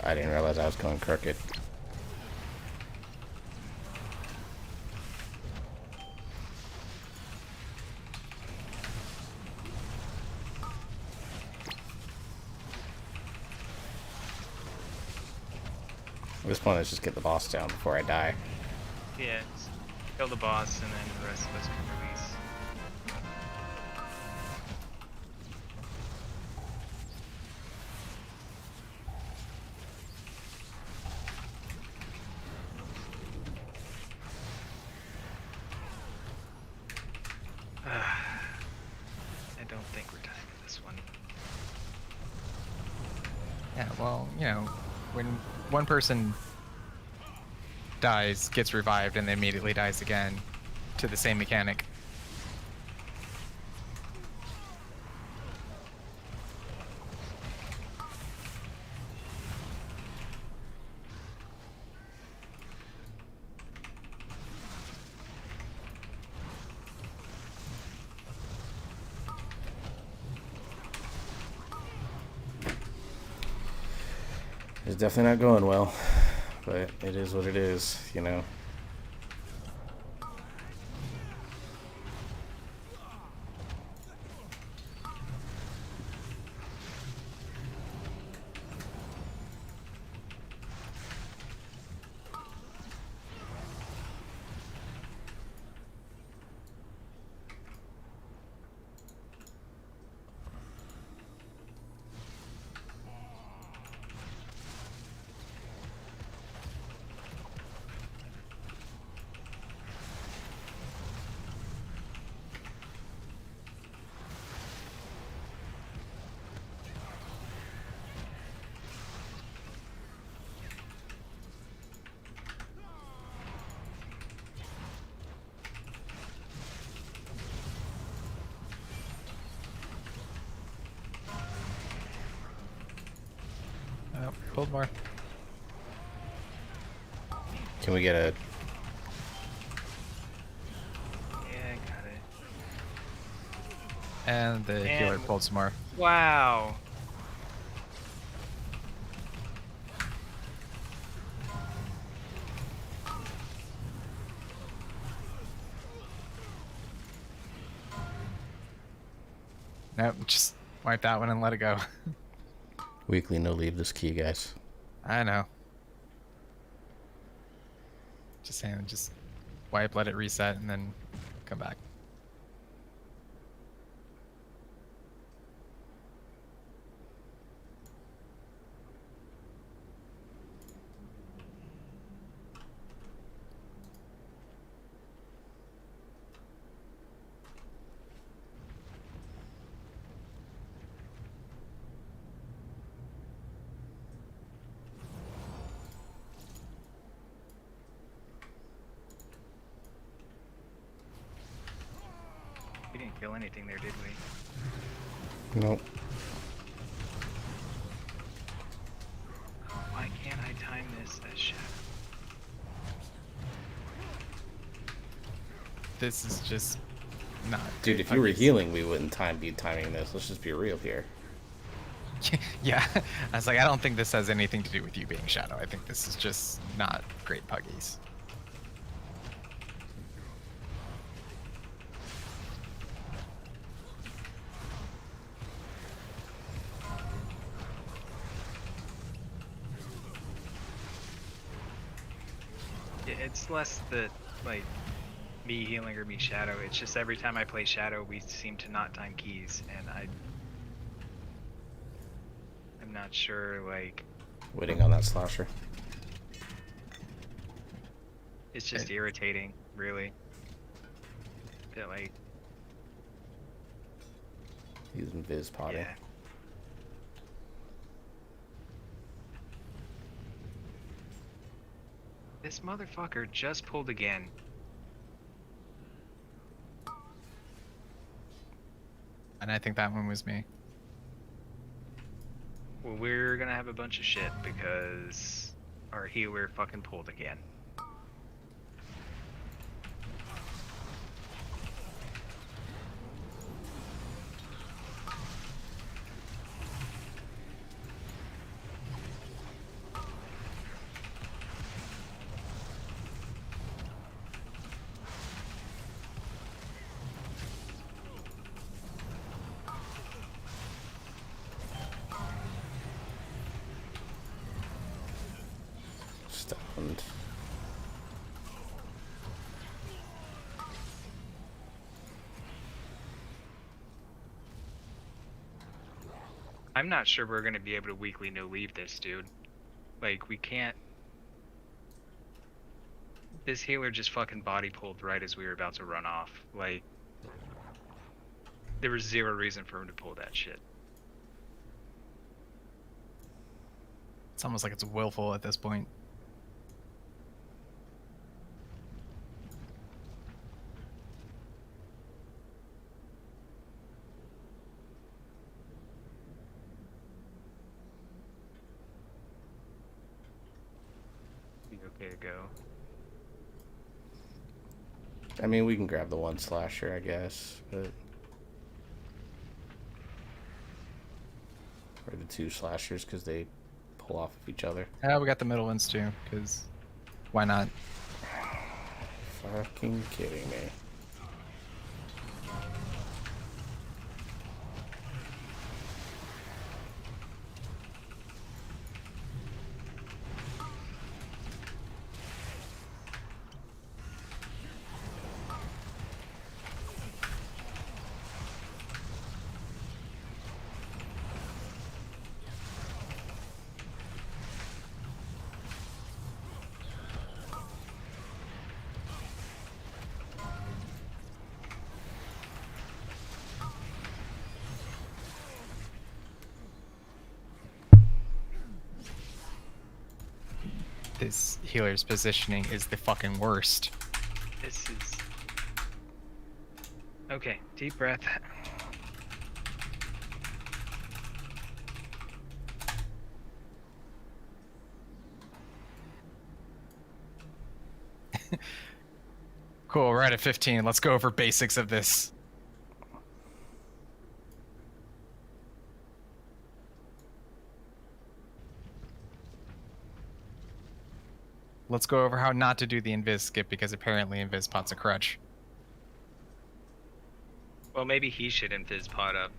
I didn't realize I was going crooked. At this point, let's just get the boss down before I die. Yeah, just kill the boss, and then the rest of us can release. I don't think we're timing this one. Yeah, well, you know, when one person dies, gets revived, and then immediately dies again to the same mechanic. It's definitely not going well, but it is what it is, you know. pulled more. Can we get a... Yeah, got it. And the healer pulled some more. Wow. Nope, just wipe that one and let it go. Weekly no leave this key, guys. I know. Just saying, just wipe, let it reset, and then come back. We didn't kill anything there, did we? Nope. Why can't I time this as shadow? This is just not. Dude, if you were healing, we wouldn't be timing this. Let's just be real here. Yeah, I was like, I don't think this has anything to do with you being shadow. I think this is just not great puggies. Yeah, it's less that, like, me healing or me shadow. It's just every time I play shadow, we seem to not time keys, and I'm not sure, like... Waiting on that slasher. It's just irritating, really. That, like... Using Viz potting. Yeah. This motherfucker just pulled again. And I think that one was me. Well, we're gonna have a bunch of shit because our healer fucking pulled again. Stunned. I'm not sure we're gonna be able to weekly no leave this, dude. Like, we can't. This healer just fucking body pulled right as we were about to run off. Like, there was zero reason for him to pull that shit. It's almost like it's willful at this point. Be okay to go. I mean, we can grab the one slasher, I guess, but... Or the two slashers, because they pull off of each other. Yeah, we got the middle ones too, because why not? Fucking kidding me. This healer's positioning is the fucking worst. This is... Okay, deep breath. Cool, we're at 15. Let's go over basics of this. Let's go over how not to do the invis skip because apparently invis pot's a crutch. Well, maybe he should invis pot up.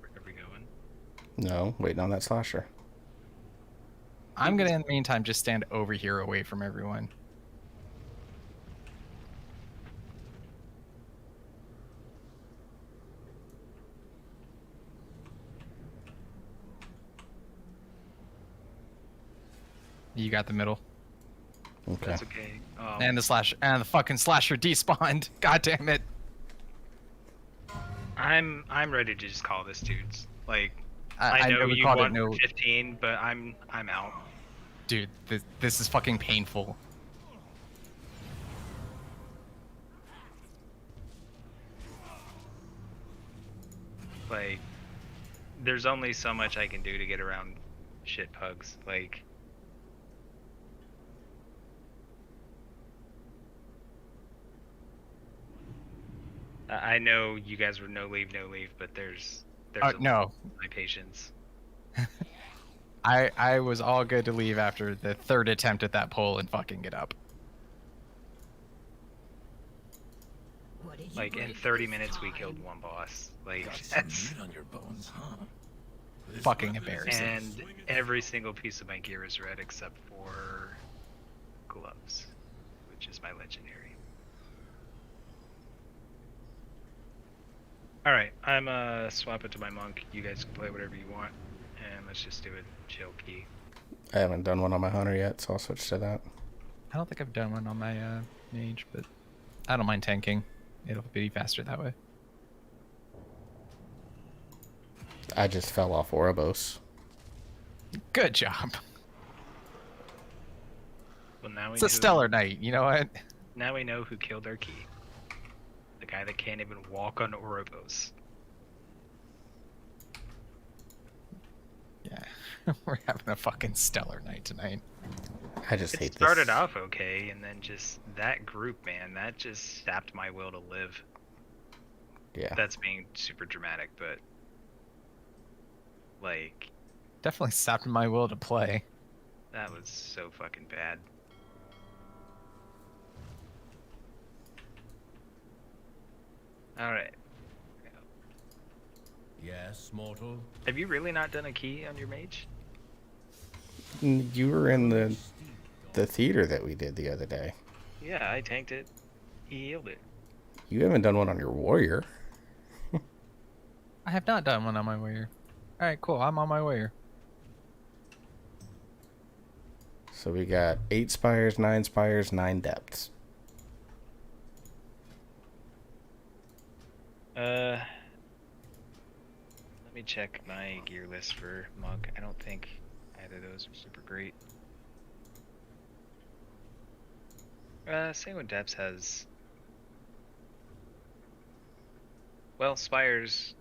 Where are we going? No, waiting on that slasher. I'm gonna, in the meantime, just stand over here away from everyone. You got the middle. Okay. That's okay. And the fucking slasher despawned. God damn it. I'm ready to just call this, dudes. Like, I I know we you called it want no. 15, but I'm out. Dude, this is fucking painful. Like, there's only so much I can do to get around shit pugs. Like, I know you guys were no leave, but there's a No. my patience. I was all good to leave after the third attempt at that pull and fucking get up. Like, in 30 minutes we killed one boss. Like, that's on your bones, huh? Fucking embarrassing. and every single piece of my gear is red except for gloves, which is my legendary. Alright, I'm swap it to my monk. You guys can play whatever you want. And let's just do a chill key. I haven't done one on my hunter yet, so I'll switch to that. I don't think I've done one on my mage, but I don't mind tanking. It'll be faster that way. I just fell off Ouroboros. Good job. Well, now we It's a stellar night, you know what? Now we know who killed our key. The guy that can't even walk on Ouroboros. Yeah. We're having a fucking stellar night tonight. I just It hate started this. off okay, and then just that group, man, that just sapped my will to live. Yeah. That's being super dramatic, but like, Definitely sapped my will to play. that was so fucking bad. Alright. Yes, mortal. Have you really not done a key on your mage? You were in the theater that we did the other day. Yeah, I tanked it. He healed it. You haven't done one on your warrior. I have not done one on my warrior. Alright, cool. I'm on my warrior. So we got 8 spires, 9 spires, 9 depths. Let me check my gear list for monk. I don't think either of those are super great. Sanguine Depths has... Well, Spires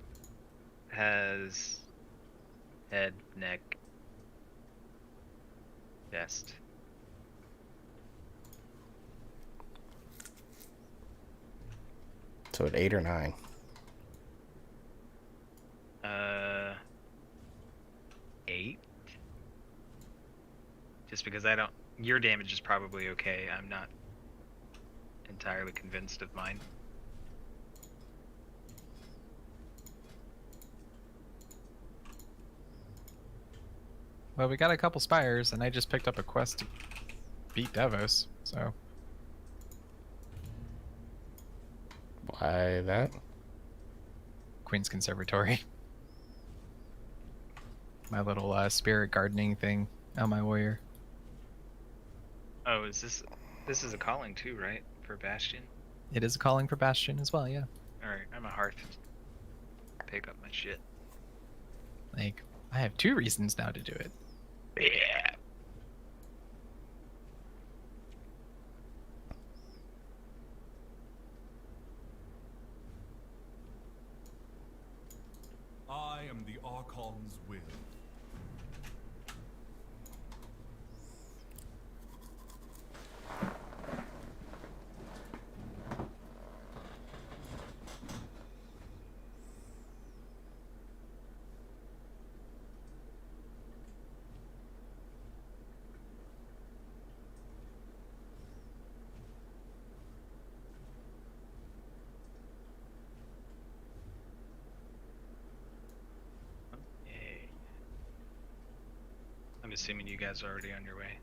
has head, neck, chest. So at 8 or 9. 8? Just because I don't... Your damage is probably okay. I'm not entirely convinced of mine. Well, we got a couple spires, and I just picked up a quest to beat Devos, so... Why that? Queen's Conservatory. My little spirit gardening thing on my warrior. Oh, is this... This is a calling too, right? For Bastion? It is a calling for Bastion as well, yeah. Alright, I'm a hearth. Pick up my shit. Like, I have 2 reasons now to do it. Yeah. I am the Archon's will. Yay. I'm assuming you guys are already on your way.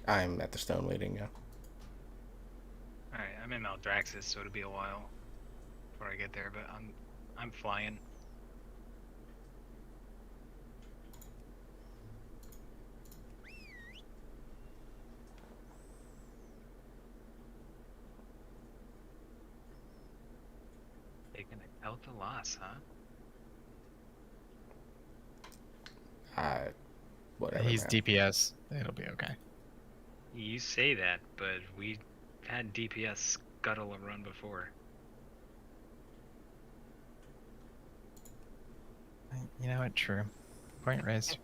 I'm at the stone waiting, yeah. Alright, I'm in Maldraxxus, so it'll be a while before I get there, but I'm flying. Taking a Delta loss, huh? Whatever. He's man. DPS. It'll be okay. You say that, but we had DPS scuttle a run before. You know what? True. Point raised.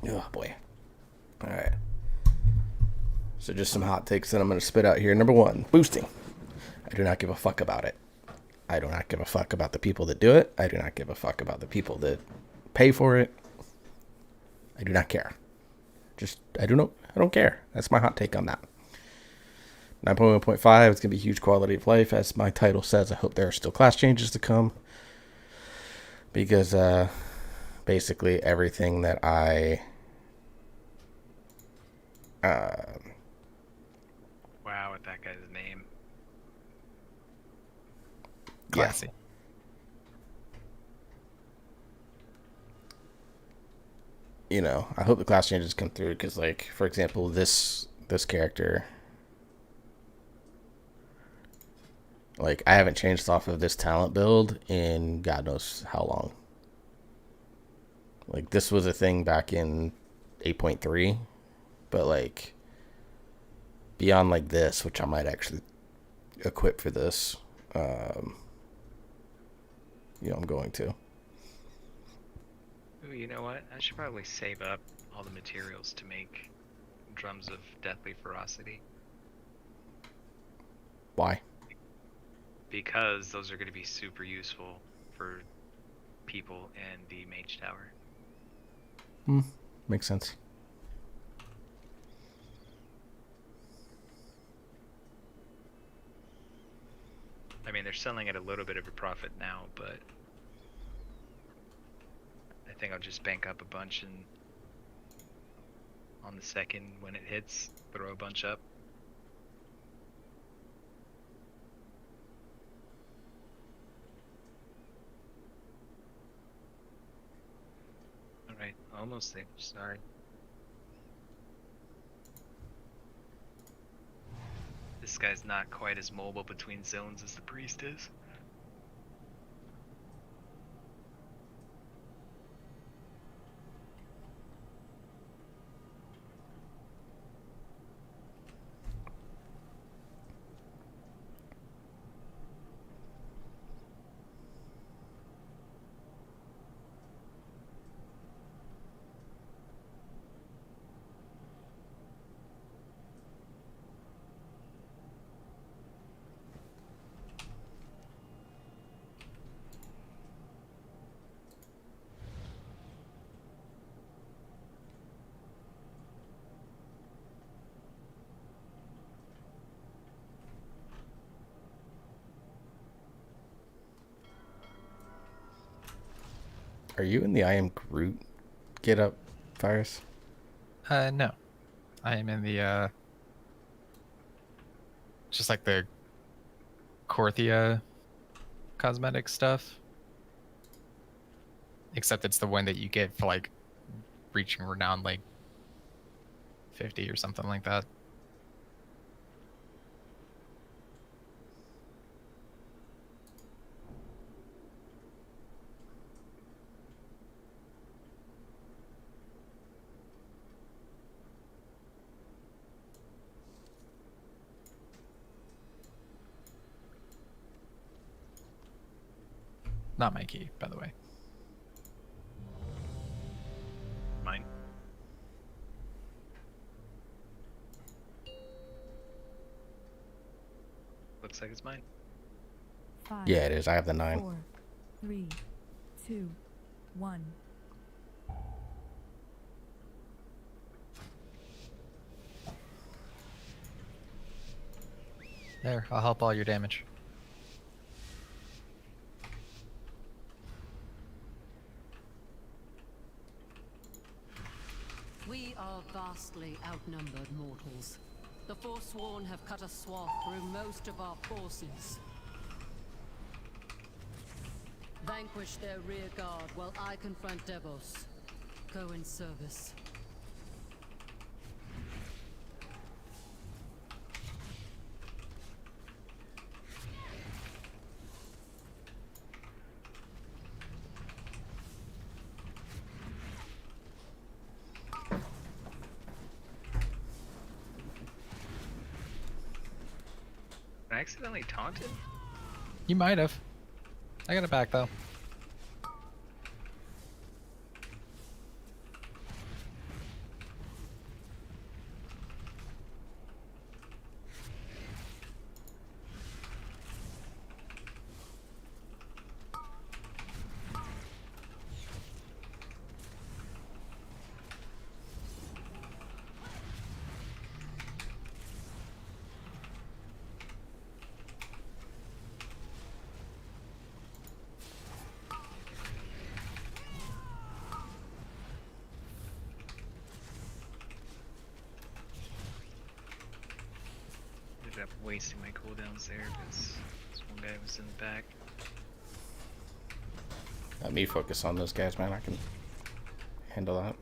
Oh boy. All right. So just some hot takes that I'm going to spit out here. Number 1, boosting. I do not give a fuck about it. I do not give a fuck about the people that do it. I do not give a fuck about the people that pay for it. I do not care. I don't care. That's my hot take on that. 9.1.5, it's going to be huge quality of life. As my title says, I hope there are still class changes to come. Because basically everything that I... Wow, with that guy's name. Classy. You know, I hope the class changes come through because, like, for example, this character, like, I haven't changed off of this talent build in God knows how long. Like, this was a thing back in 8.3, but, like, beyond, like, this, which I might actually equip for this, you know, I'm going to. Ooh, you know what? I should probably save up all the materials to make drums of deathly ferocity. Why? Because those are going to be super useful for people in the mage tower. Makes sense. I mean, they're selling at a little bit of a profit now, but I think I'll just bank up a bunch and on the second when it hits, throw a bunch up. Alright, almost there, sorry. This guy's not quite as mobile between zones as the priest is. Are you in the I Am Groot get up, Fires? No. I am in the, just like the Korthia cosmetic stuff. Except it's the one that you get for like reaching renown like 50 or something like that. Not my key, by the way. Mine. Looks like it's mine. 5, Yeah, it is. I have the 9. 4, 3, 2, 1. There, I'll help all your damage. We are vastly outnumbered mortals. The Forsworn have cut a swath through most of our forces. Vanquish their rear guard while I confront Devos. Go in service. I accidentally taunted? You might have. I got it back though. Ended up wasting my cooldowns there because this one guy was in the back. Let me focus on those guys, man. I can handle that.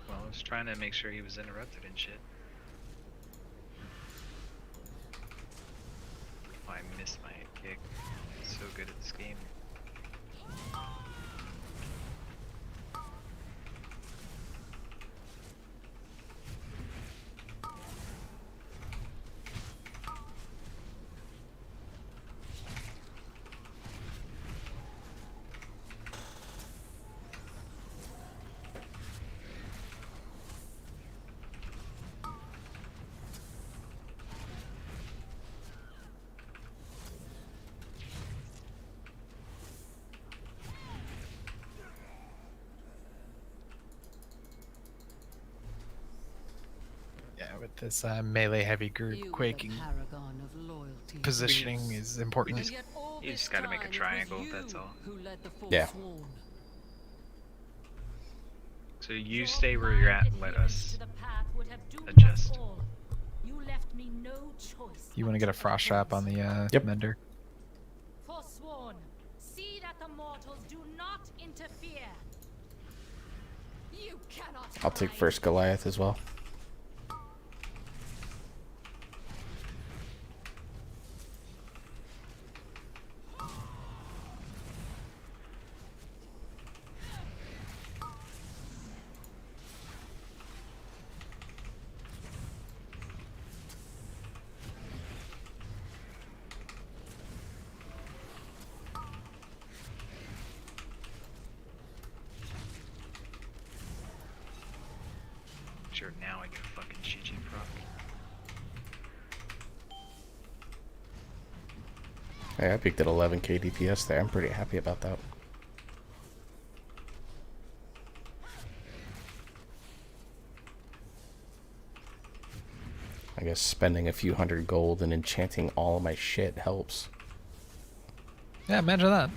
Well, I was trying to make sure he was interrupted and shit. Oh, I missed my kick. I'm so good at this game. Yeah, with this melee heavy group, You were the quaking paragon of loyalty. positioning is important. And yet all You this just gotta make a time it was triangle, you that's all. who led the Yeah. Forsworn. So you Your stay where you're at blind and let adherence us to the path would have doomed us adjust. all. You left me no choice. You want to get a frost trap on the Yep. mender? Forsworn, see that the mortals do not interfere. You cannot I'll take hide. first Goliath as well. Sure, now I get a fucking GG proc. Hey, I peaked at 11k DPS there. I'm pretty happy about that. I guess spending a few hundred gold and enchanting all of my shit helps. Yeah, imagine that.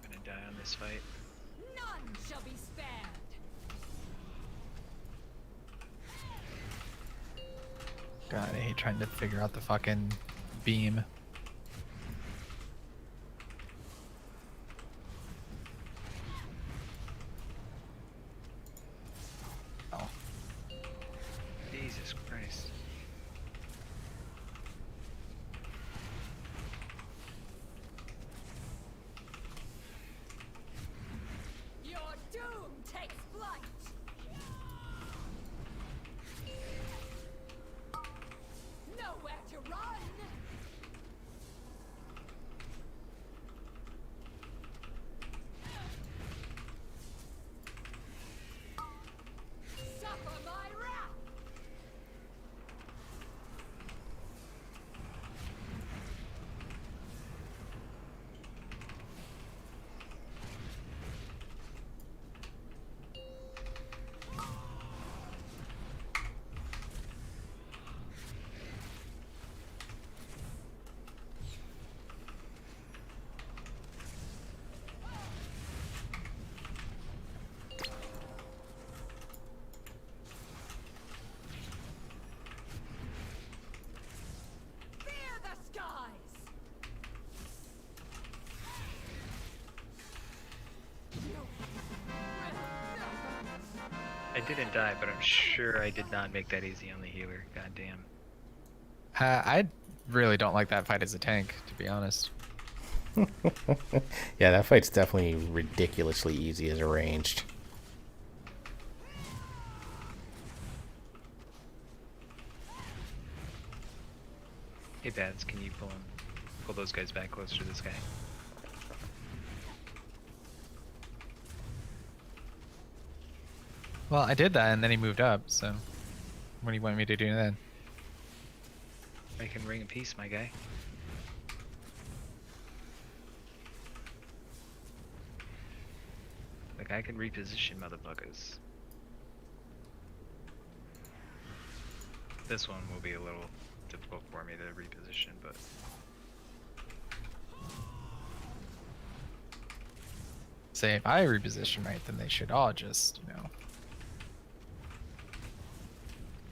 I'm gonna die on this fight. None shall be spared. God, I hate trying to figure out the fucking beam. Oh. Jesus Christ. Your doom takes flight. Nowhere to run. Suffer my wrath. Fear the skies. I didn't die, but I'm sure I did not make that easy on the healer. God damn. I really don't like that fight as a tank, to be honest. Yeah, that fight's definitely ridiculously easy as a ranged. Hey Bads, can you pull those guys back closer to this guy? Well, I did that and then he moved up, so what do you want me to do then? I can ring a peace, my guy. Like, I can reposition motherfuckers. This one will be a little difficult for me to reposition, but... Say if I reposition right, then they should all just, you know,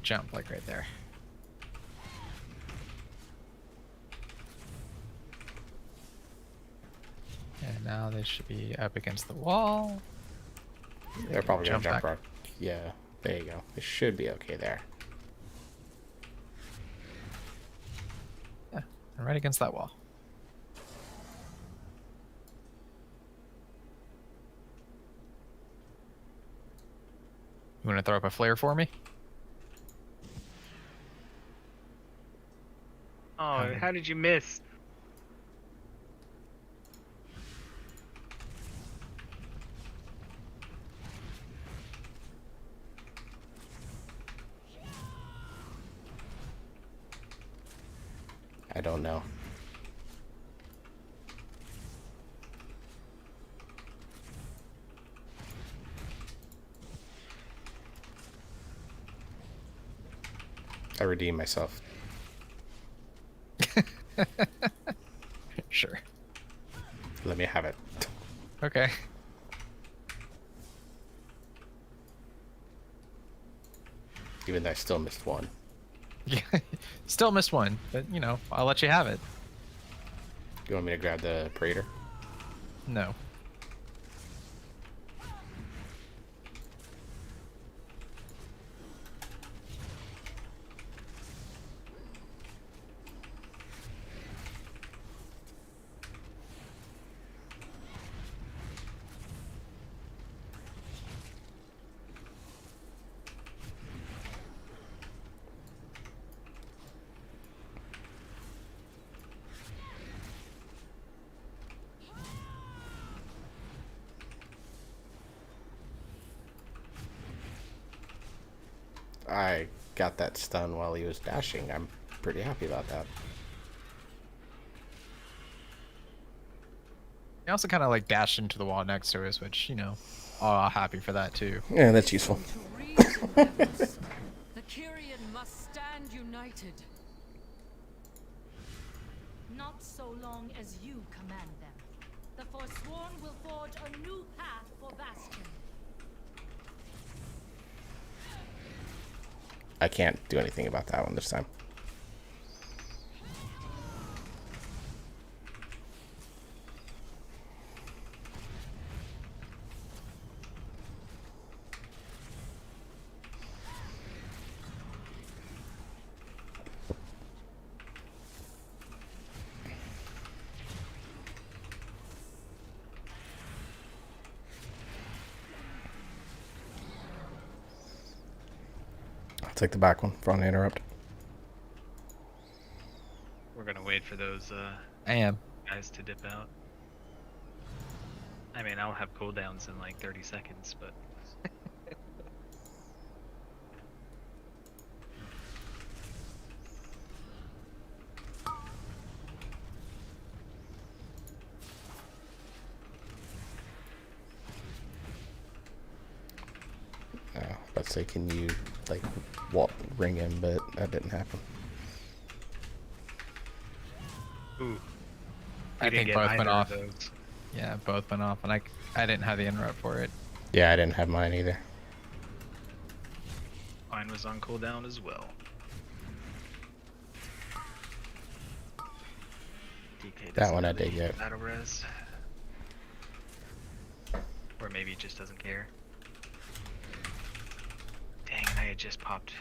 jump like right there. And now they should be up against the wall. They're probably gonna Jump jump back. right. Yeah, there you go. It should be okay there. Yeah, and right against that wall. You want to throw up a flare for me? Oh, how did you miss? I don't know. I redeemed myself. Sure. Let me have it. Okay. Even though I still missed one. Yeah, still missed one, but you know, I'll let you have it. You want me to grab the Praetor? No. I got that stun while he was dashing. I'm pretty happy about that. He also kind of like dashed into the wall next to us, which, you know, happy for that too. Yeah, that's useful. To reason levels, the Kyrian must stand united. Not so long as you command them. The Forsworn will forge a new path for Bastion. I can't do anything about that one this time. I'll take the back one for on the interrupt. We're gonna wait for those I am. guys to dip out. I mean, I'll have cooldowns in like 30 seconds, but Let's say, can you like ring him? But that didn't happen. ooh, I we didn't think get both either went of off. those. Yeah, both went off, and I didn't have the interrupt for it. Yeah, I didn't have mine either. Mine was on cooldown as well. DK That one I doesn't did really get. Battle res. Or maybe he just doesn't care. Dang, and I had just popped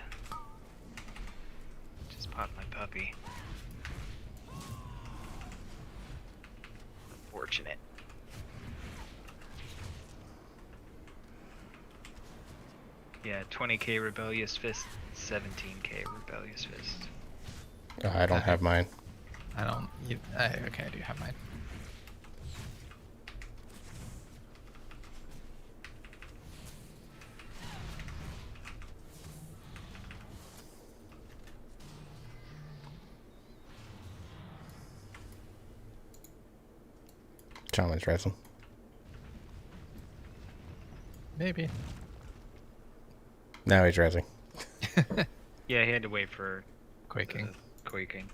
my puppy. Unfortunate. Yeah, 20k Rebellious Fist, 17k Rebellious Fist. I don't have mine. I don't. Okay, I do have mine. Shaman's wrestling. Maybe. Now he's wrestling. Yeah, he had to wait for Quaking. quaking.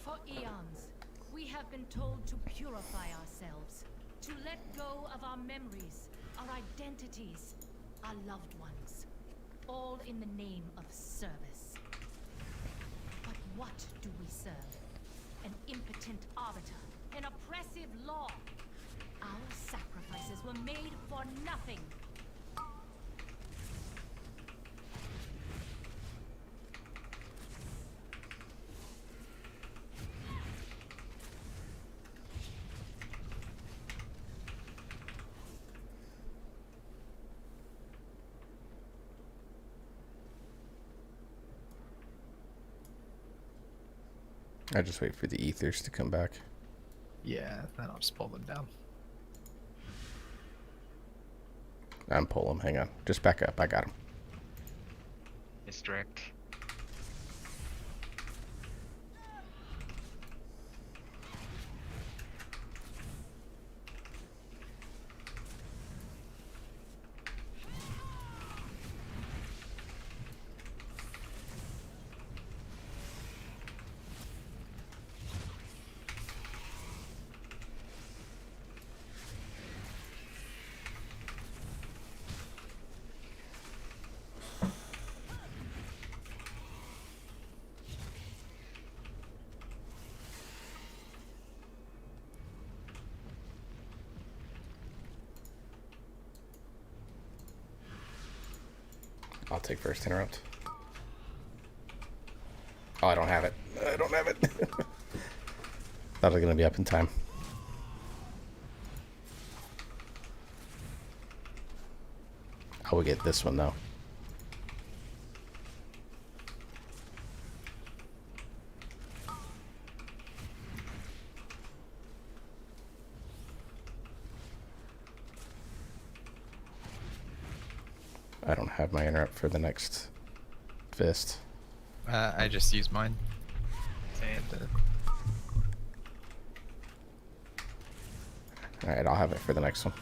For eons, we have been told to purify ourselves, to let go of our memories, our identities, our loved ones, all in the name of service. But what do we serve? An impotent arbiter, an oppressive law. Our sacrifices were made for nothing. I just wait for the ethers to come back. Yeah, then I'll just pull them down. I'm pull him. Hang on. Just back up. I got him. Misdirect. I'll take first interrupt. Oh, I don't have it. I don't have it. Thought I was gonna be up in time. I will get this one though. I don't have my interrupt for the next fist. I just used mine. And, Alright, I'll have it for the next one.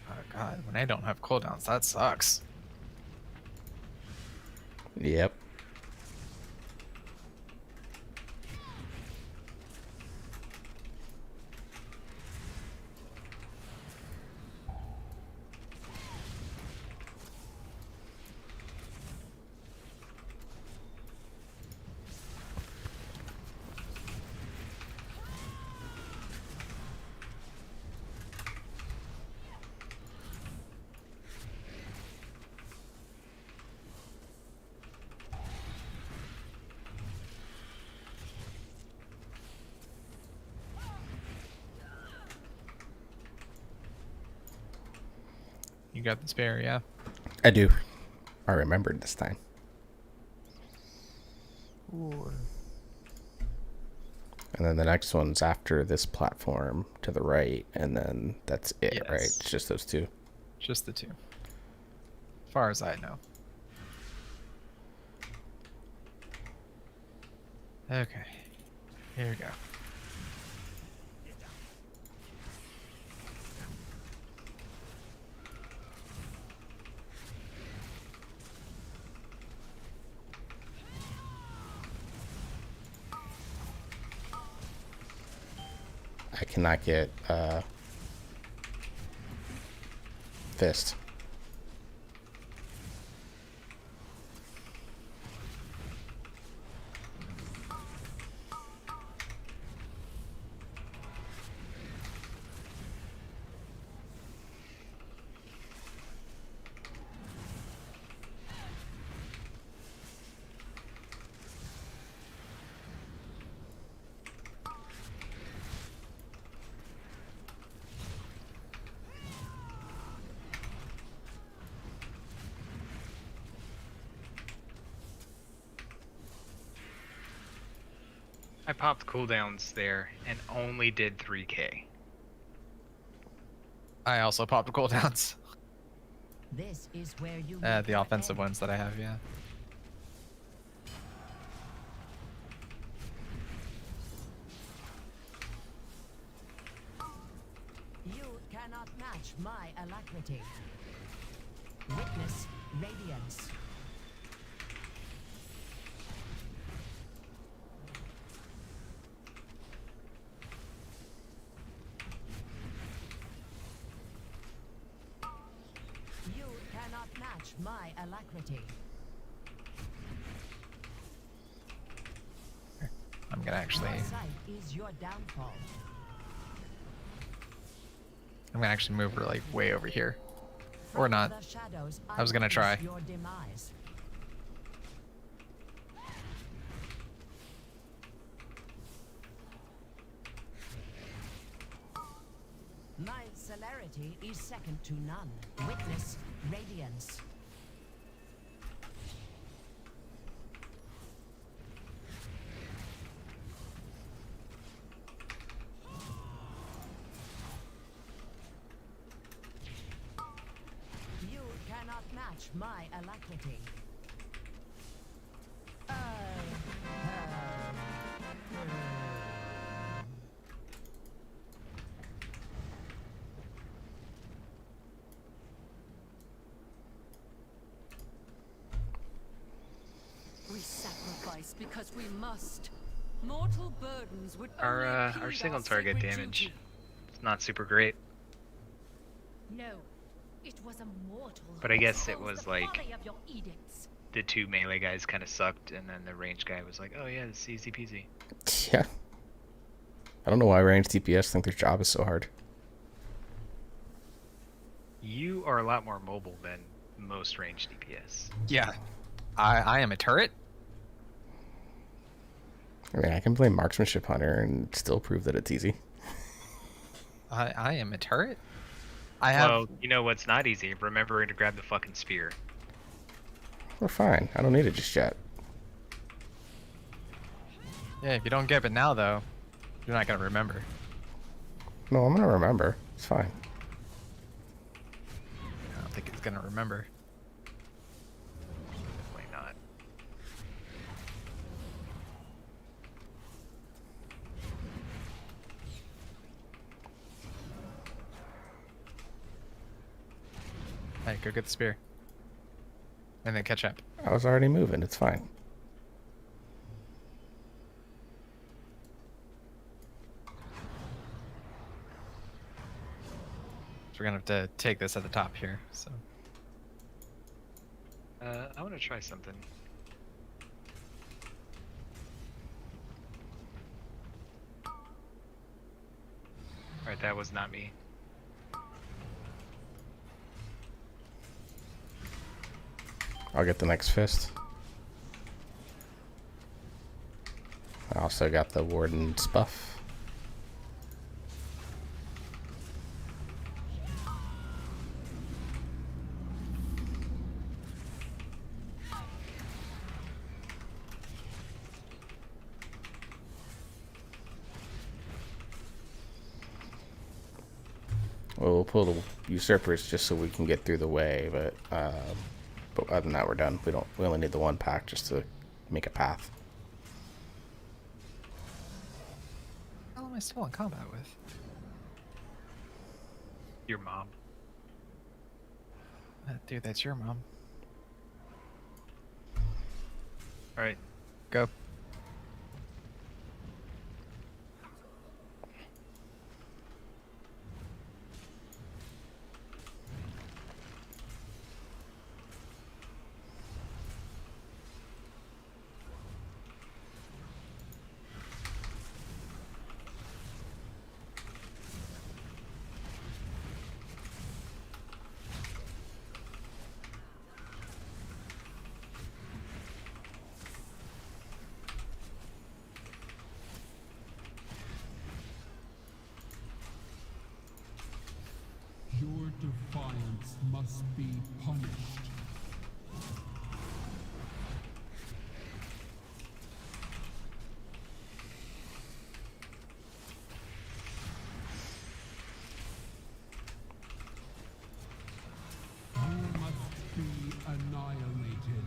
oh god, when I don't have cooldowns, that sucks. Yep. You got the spare, yeah? I do. I remembered this time. Ooh. And then the next one's after this platform to the right, and then that's it, right? Yes. It's just those two. Just the two. As far as I know. Okay. Here we go. I cannot get fist. I popped cooldowns there and only did 3k. I also popped cooldowns. This is where you The offensive ones that I have, yeah. You cannot match my alacrity. Witness radiance. You cannot match my alacrity. I'm gonna actually Your sight is your downfall. move her like way over here. Or not. The shadows, I was gonna witness try. Your demise. My celerity is second to none. Witness radiance. You cannot match my alacrity. We sacrifice because we must. Mortal burdens would only Our impede single target sacred damage, duty. it's not super great. No, it was a mortal. But I who guess it exposed was the like- folly of your edicts. the two melee guys kind of sucked, and then the range guy was like, "Oh yeah, this is easy peasy." Yeah. I don't know why ranged DPS think their job is so hard. You are a lot more mobile than most ranged DPS. Yeah. I am a turret. I mean, I can play Marksmanship Hunter and still prove that it's easy. I am a turret. I have. Well, you know what's not easy? Remembering to grab the fucking spear. We're fine. I don't need it just yet. Yeah, if you don't get it now, though, you're not gonna remember. No, I'm gonna remember. It's fine. I don't think it's gonna remember. Definitely not. Hey, go get the spear. And then catch up. I was already moving. It's fine. So we're gonna have to take this at the top here. So I want to try something. Alright, that was not me. I'll get the next fist. I also got the Warden's buff. Well, we'll pull the usurpers just so we can get through the way, but other than that, we're done. We only need the one pack just to make a path. how am I still in combat with? Your mom. Dude, that's your mom. Alright. Go. Your defiance must be punished. You must be annihilated.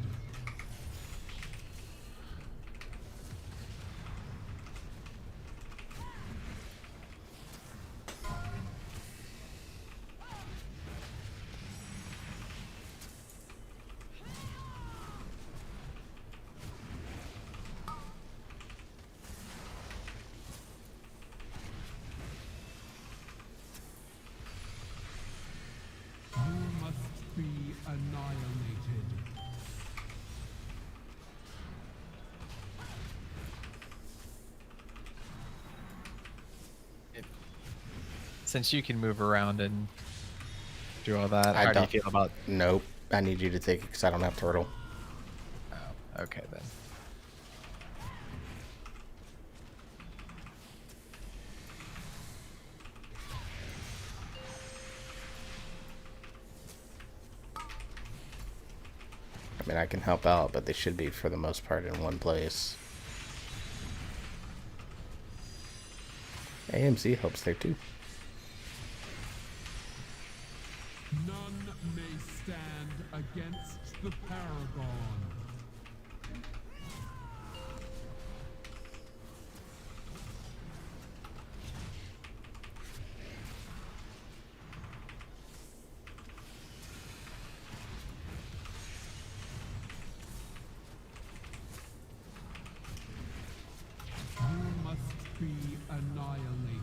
You must be annihilated. Since you can move around and do all that, I how do you don't- feel about? Nope. I need you to take it because I don't have turtle. Oh, okay then. I mean, I can help out, but they should be, for the most part, in one place. AMZ helps there, too. None may stand against the Paragon. You must be annihilated.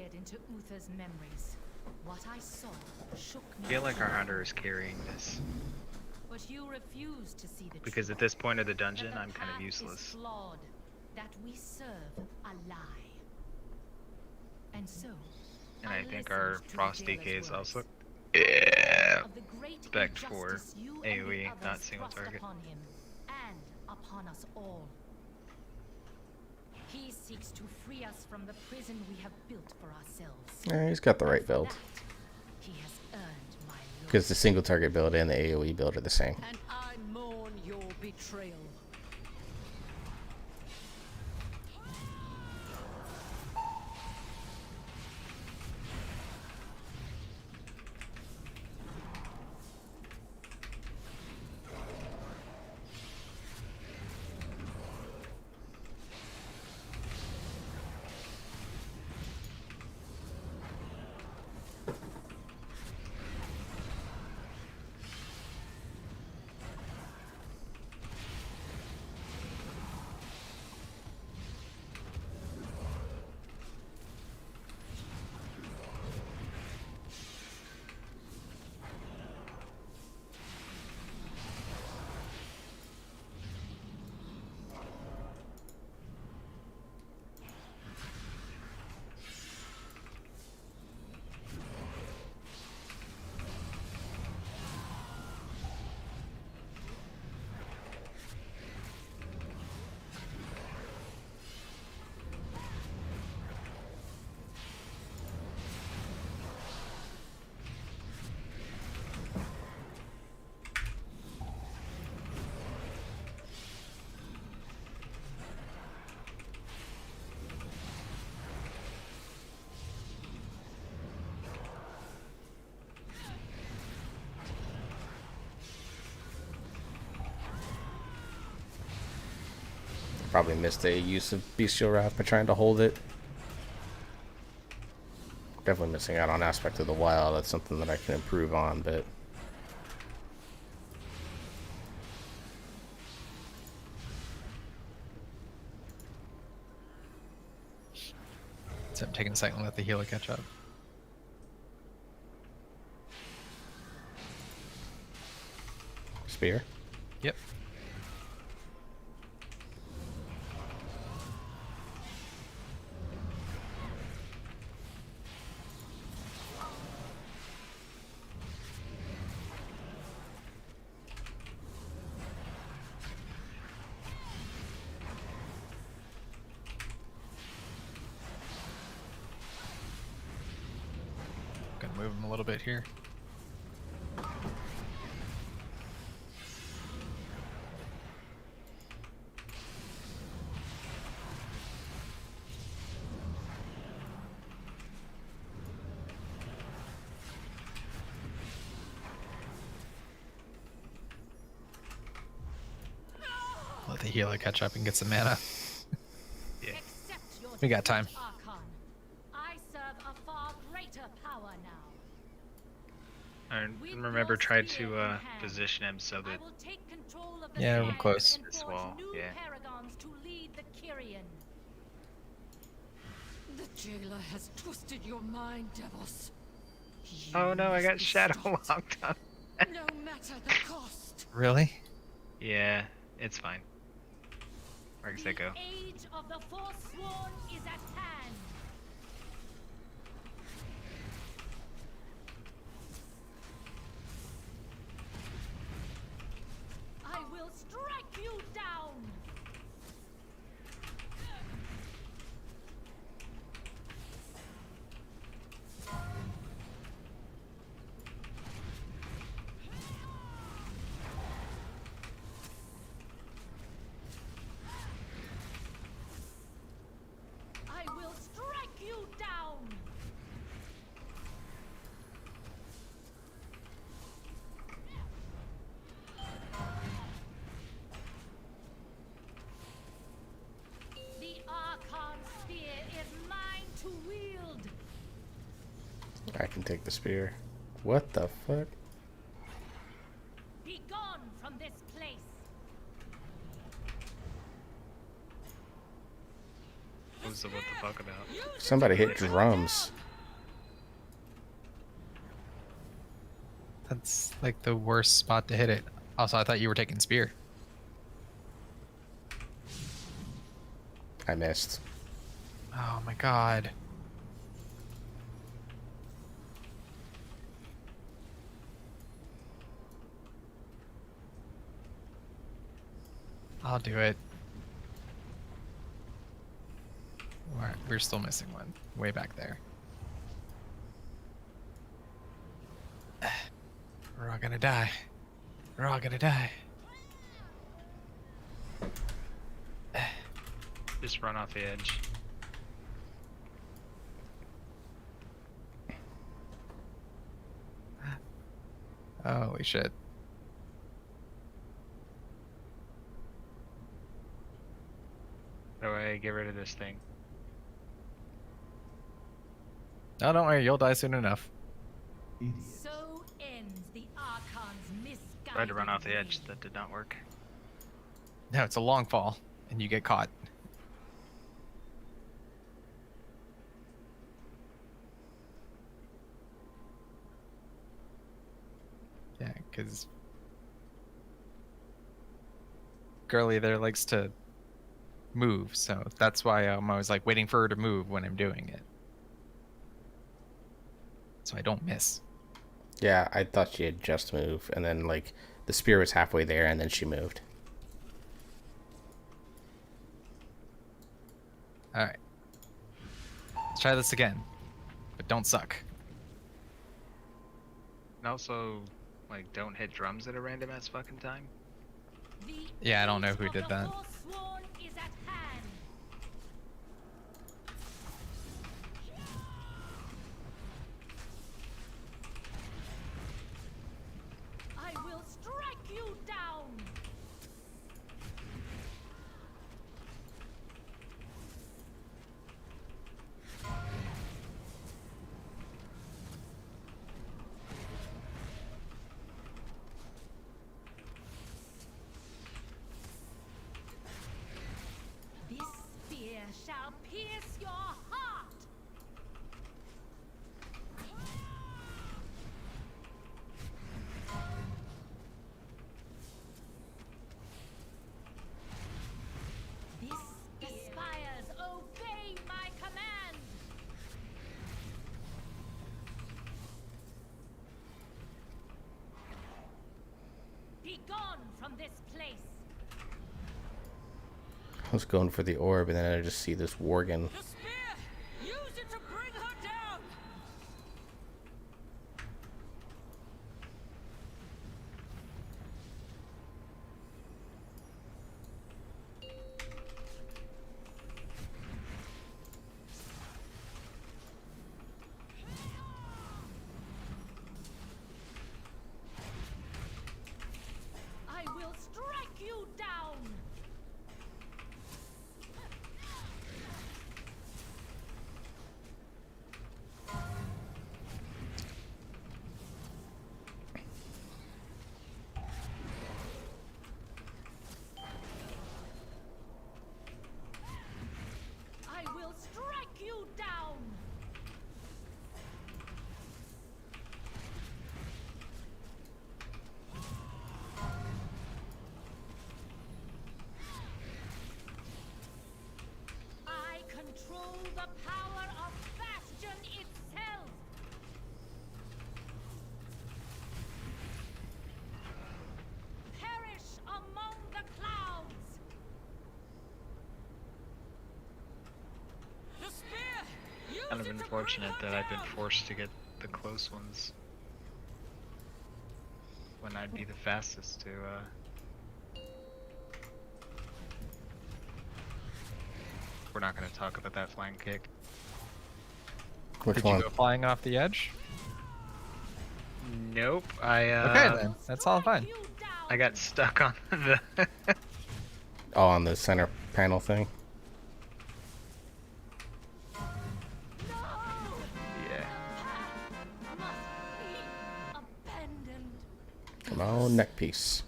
peered into Uther's memories. What I saw shook me. I feel like our hunter is carrying this. But you refuse to see the Because truth. at this point of the That dungeon, the I'm kind path of is useless. flawed, that we serve a lie. And so, And I think listened our to the Frost jailer's DK is words. also Of the great spec for injustice you and the AoE, not others single thrust target. upon him, and upon us all. He seeks to free us from the prison we have built for ourselves. Yeah, he's got the right For build. that, he has earned my love. Because the single target build and the AoE build are the same. And I mourn your betrayal. Probably missed a use of Bestial Wrath by trying to hold it. Definitely missing out on Aspect of the Wild. That's something that I can improve on, but So I'm taking a second to let the healer catch up. Spear. Yep. Gonna move him a little bit here. Let the healer catch up and get some mana. Accept your We got time. defeat, Archon. I serve a far greater power now. And With remember, your try spear to in hand, position him so I that will take control of the Yeah, we're sands close. and This forge wall, new yeah. paragons to lead the Kyrian. The jailer has twisted your mind, Devos. oh no, I must got be shadow stopped, locked on. no matter the cost. Really? Yeah, it's fine. Where does that go? The age of the Forsworn is at hand. I will strike you down. I will strike you down. The Archon Spear is mine to wield. I can take the spear. What the fuck? Be gone from this place. We'll knows what the fuck about. Somebody hit drums. That's like the worst spot to hit it. Also, I thought you were taking spear. I missed. Oh my god. I'll do it. We're still missing one. Way back there. We're all gonna die. We're all gonna die. Just run off the edge. Holy shit. How do I get rid of this thing? No, don't worry, you'll die soon enough. So ends the Archon's misguided Tried to run off the edge. reign. That did not work. No, it's a long fall, and you get caught. Yeah, because Girly there likes to move, so that's why I'm always like waiting for her to move when I'm doing it. So I don't miss. Yeah, I thought she had just moved, and then like the spear was halfway there, and then she moved. Alright. Let's try this again. But don't suck. And also, like, don't hit drums at a random ass fucking time. The Yeah, I don't know age who of did the that. Forsworn is at hand. I will strike you down. This spear shall pierce your heart. This aspires, obey my command. Be gone from this place. I was going for the orb, and then I just see this Worgen. The spear! Use it to bring her down! I will strike you down. I will strike you down. I control the power of Bastion itself. Perish among the clouds. The spear! Use Kind of it to bring unfortunate her that I've been down! forced to get the close ones when I'd be the fastest to. We're not going to talk about that flying kick. Which Did one? you go flying off the edge? Nope. I Okay then, that's all fine. You down. I got stuck on the. Oh, on the center panel thing. No. Yeah. Path must be abandoned. Come on, neck piece.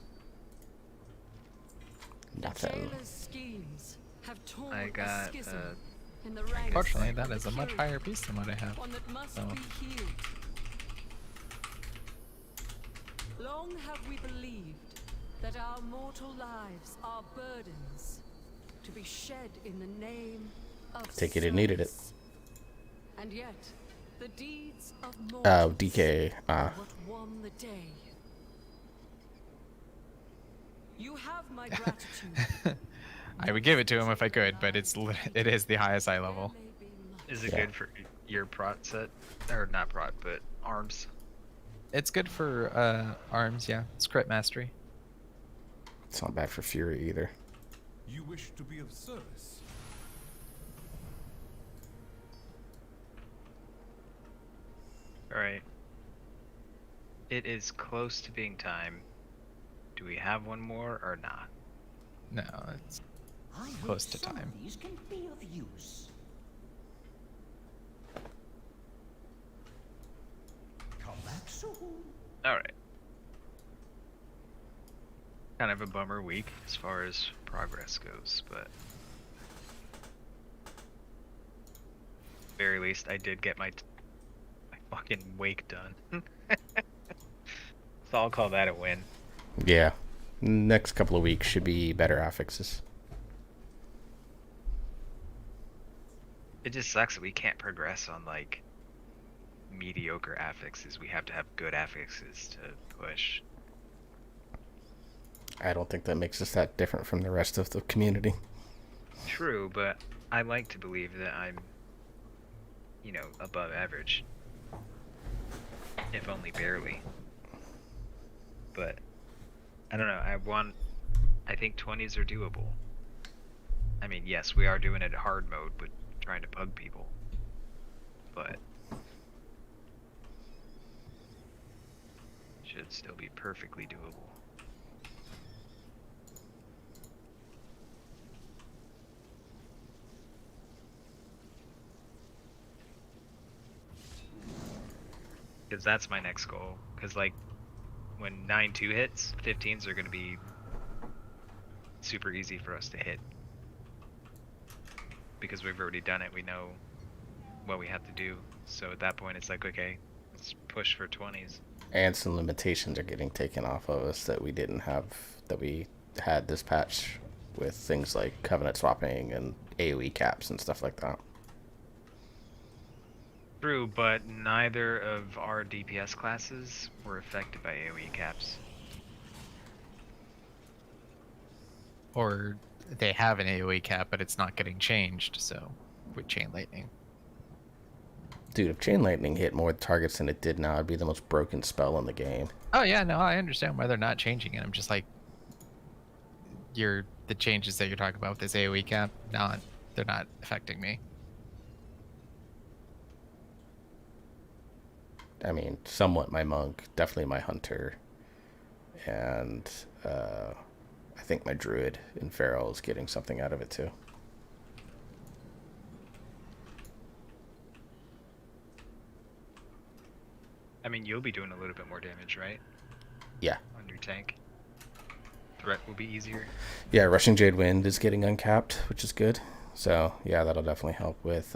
Nothing. Jailer's schemes have torn I a got schism. in the ranks. Fortunately, of that the is a much pure, higher piece than what I have. one that must So, be healed. Long have we believed that our mortal lives are burdens to be shed in the name of Take it, it needed it. service. And yet, the deeds of Oh, mortals DK. are what won the day. You have my gratitude. I would give it to him if I could, but it is the highest eye level. There may be much Is it Yeah. good for your prot set? Or not prot, but arms? It's good for arms, yeah. It's crit mastery. It's not bad for Fury either. You wish to be of service. Alright. It is close to being time. Do we have one more or not? No, it's I hope close to some time. of these can be of use. Come back soon. Alright. Kind of a bummer week as far as progress goes, but very least I did get my fucking wake done. So I'll call that a win. Yeah. Next couple of weeks should be better affixes. It just sucks that we can't progress on like mediocre affixes. We have to have good affixes to push. I don't think that makes us that different from the rest of the community. True, but I like to believe that I'm, you know, above average. If only barely. But I don't know, I think 20s are doable. I mean, yes, we are doing it hard mode with trying to bug people. But should still be perfectly doable. Because that's my next goal. Because, like, when 9-2 hits, 15s are going to be super easy for us to hit. Because we've already done it, we know what we have to do. So at that point, it's like, okay, let's push for 20s. And some limitations are getting taken off of us that we didn't have, that we had this patch with things like covenant swapping and AoE caps and stuff like that. True, but neither of our DPS classes were affected by AoE caps. Or they have an AoE cap, but it's not getting changed, so with Chain Lightning. Dude, if Chain Lightning hit more targets than it did now, it'd be the most broken spell in the game. Oh yeah, no, I understand why they're not changing it. I'm just like, the changes that you're talking about with this AoE cap, they're not affecting me. I mean, somewhat my monk, definitely my hunter, and I think my druid in Feral is getting something out of it too. I mean, you'll be doing a little bit more damage, right? Yeah. On your tank. Threat will be easier. Yeah, Rushing Jade Wind is getting uncapped, which is good. So, yeah, that'll definitely help with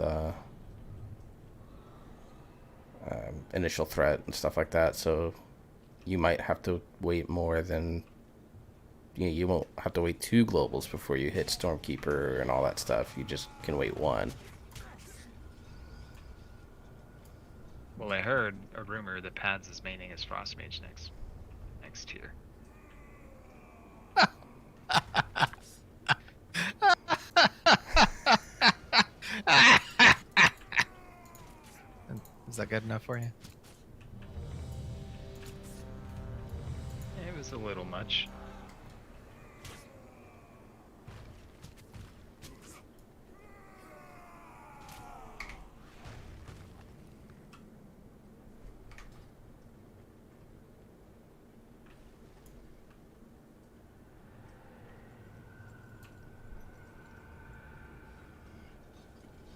initial threat and stuff like that. So, you might have to wait more than... You won't have to wait 2 globals before you hit Stormkeeper and all that stuff. You just can wait 1. Well, I heard a rumor that Pads is maining as Frost Mage next tier. Is that good enough for you? It was a little much.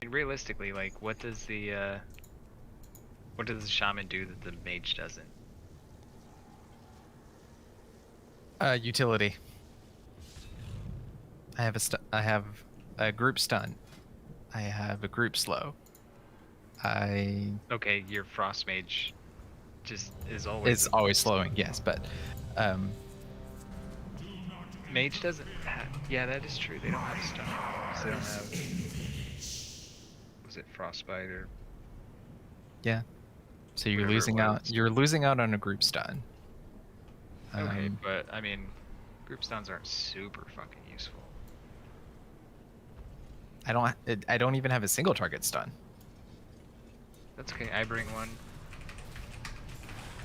Realistically, like, what does the shaman do that the mage doesn't? Utility. I have a group stun. I have a group slow. I Okay, your frost mage just is always. it's always slowing, yes, but Mage doesn't have. Yeah, that is true. They don't have stun. So they don't have. Was it frostbite or? yeah. So you're Whatever it losing out. was. You're losing out on a group stun. Okay, but I mean, group stuns aren't super fucking useful. I don't even have a single target stun. That's okay. I bring one.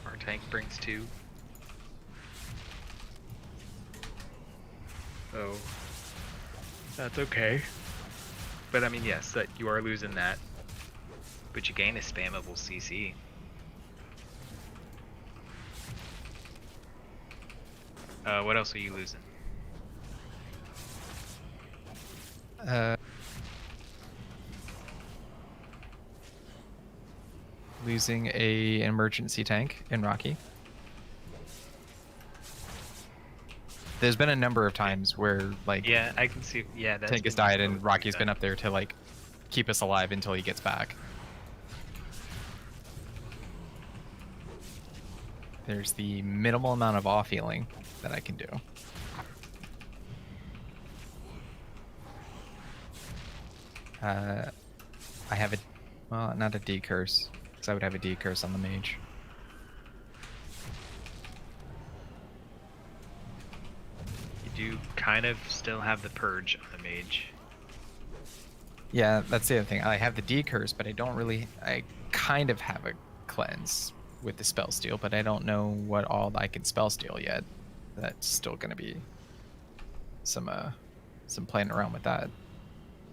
Our tank brings two. So that's okay. But I mean, yes, that you are losing that. But you gain a spammable CC. What else are you losing? Losing a emergency tank in Rocky. There's been a number of times where like Yeah, I can see. Yeah, that's tank has been died useful and to Rocky's do been that. up there to like keep us alive until he gets back. There's the minimal amount of off healing that I can do. I have a, well, not a D curse, because I would have a D curse on the mage. You do kind of still have the purge on the mage. Yeah, that's the other thing. I have the D curse, but I don't really. I kind of have a cleanse with the spell steal, but I don't know what all I can spell steal yet. That's still gonna be some playing around with that.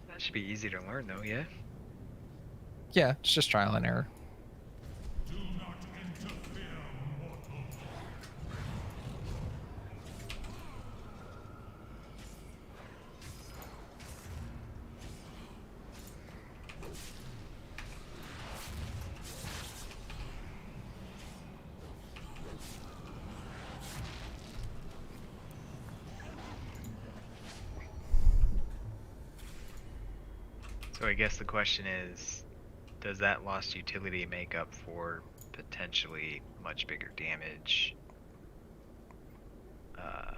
That should be easy to learn, though. Yeah. Yeah, it's just trial and error. Do not interfere, mortal. So I guess the question is, does that lost utility make up for potentially much bigger damage? A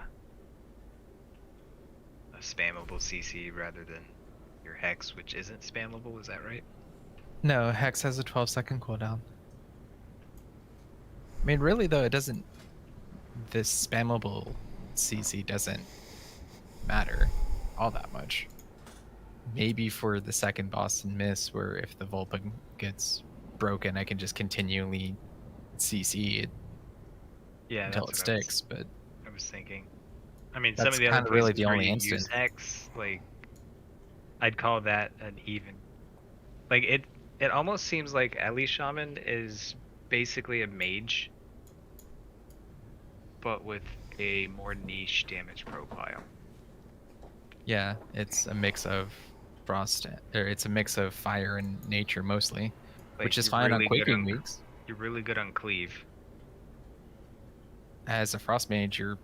spammable CC rather than your Hex, which isn't spammable, is that right? No, Hex has a 12-second cooldown. I mean, really though, it doesn't. This spammable CC doesn't matter all that much. Maybe for the second boss and miss, where if the Volpa gets broken, I can just continually CC it Yeah, until it that's what sticks. But I was thinking. I mean, some That's of the other kinda really places the where only you instant. use Hex, like, I'd call that an even. Like, it almost seems like Ellie Shaman is basically a mage, but with a more niche damage profile. yeah, it's a mix of frost, or it's a mix of fire and nature mostly, Like, which is you're fine on really good quaking on- weeks. You're really good on cleave. As a frost mage, you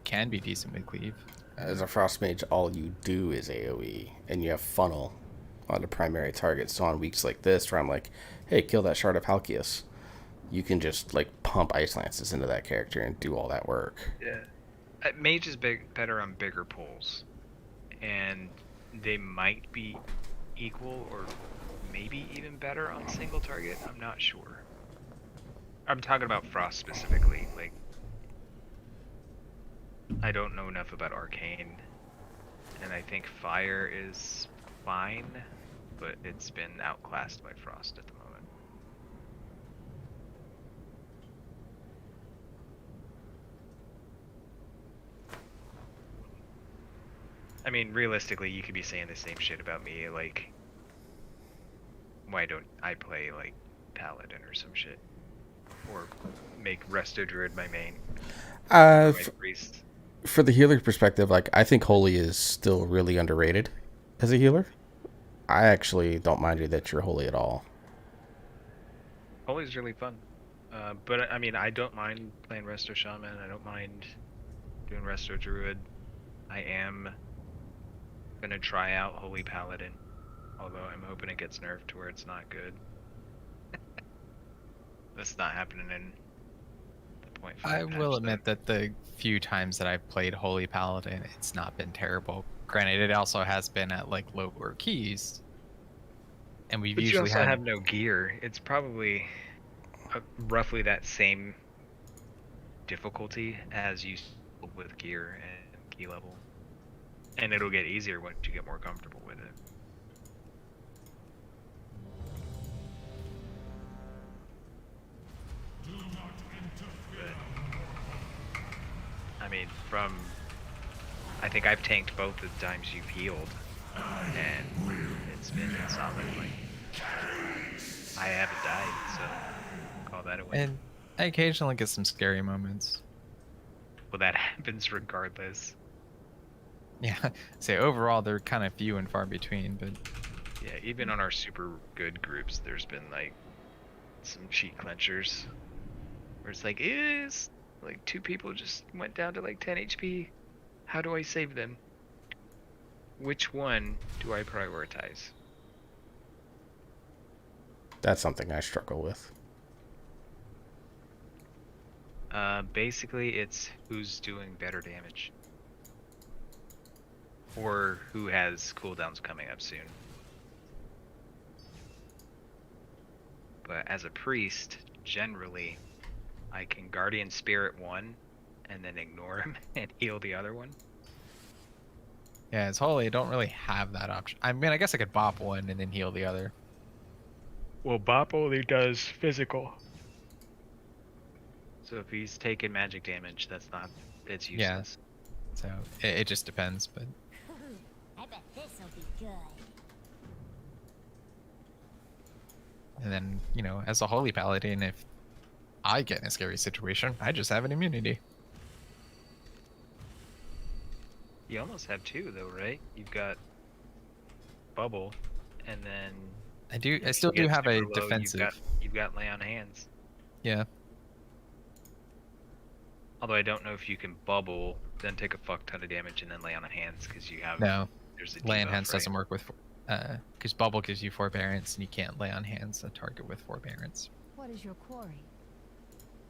can be decent with cleave. As a frost mage, all you do is AoE, and you have funnel on the primary target. So on weeks like this, where I'm like, hey, kill that shard of Halkias, you can just like pump ice lances into that character and do all that work. Yeah. Mage is better on bigger pulls, and they might be equal or maybe even better on single target. I'm not sure. I'm talking about Frost specifically. Like, I don't know enough about Arcane, and I think Fire is fine, but it's been outclassed by Frost at the moment. I mean, realistically, you could be saying the same shit about me, like, why don't I play, like, Paladin or some shit? Or make Resto Druid my main. My priest. For the healer perspective, like, I think Holy is still really underrated as a healer. I actually don't mind you that you're Holy at all. Holy's really fun. But, I mean, I don't mind playing Resto Shaman. I don't mind doing Resto Druid. I am gonna try out Holy Paladin. Although I'm hoping it gets nerfed to where it's not good. That's not happening in the 0.5 I patch, will though. admit that the few times that I've played Holy Paladin, it's not been terrible. Granted, it also has been at like lower keys, and we've But you usually also had. have no gear. It's probably roughly that same difficulty as you with gear and key level. And it'll get easier once you get more comfortable with it. Do not interfere. I mean, I think I've tanked both the times you've healed, and it's been solid. Like, I haven't died, so call that a win. And I occasionally get some scary moments. Well, that happens regardless. Yeah, say overall they're kind of few and far between, but Yeah, even on our super good groups, there's been like some cheat clenchers where it's like, like 2 people just went down to like 10 HP. How do I save them? Which one do I prioritize? That's something I struggle with. Basically, it's who's doing better damage. Or who has cooldowns coming up soon. But as a priest, generally, I can Guardian Spirit one, and then ignore him and heal the other one. yeah, it's Holy. I don't really have that option. I mean, I guess I could bop one and then heal the other. Well, Bop only does physical. So if he's taking magic damage, it's Yeah. useless. So it just depends, but I bet this'll be good. and then as a Holy Paladin, if I get in a scary situation, I just have an immunity. You almost have 2 though, right? You've got Bubble, and then I do. if I you still do get have a super low, defensive. You've got Lay on Hands. Yeah. Although I don't know if you can Bubble, then take a fuck ton of damage, and then Lay on Hands because you have No. There's a Lay on debuff, hands right? doesn't work with, because Bubble gives you forbearance, and you can't lay on hands a target with forbearance. What is your quarry?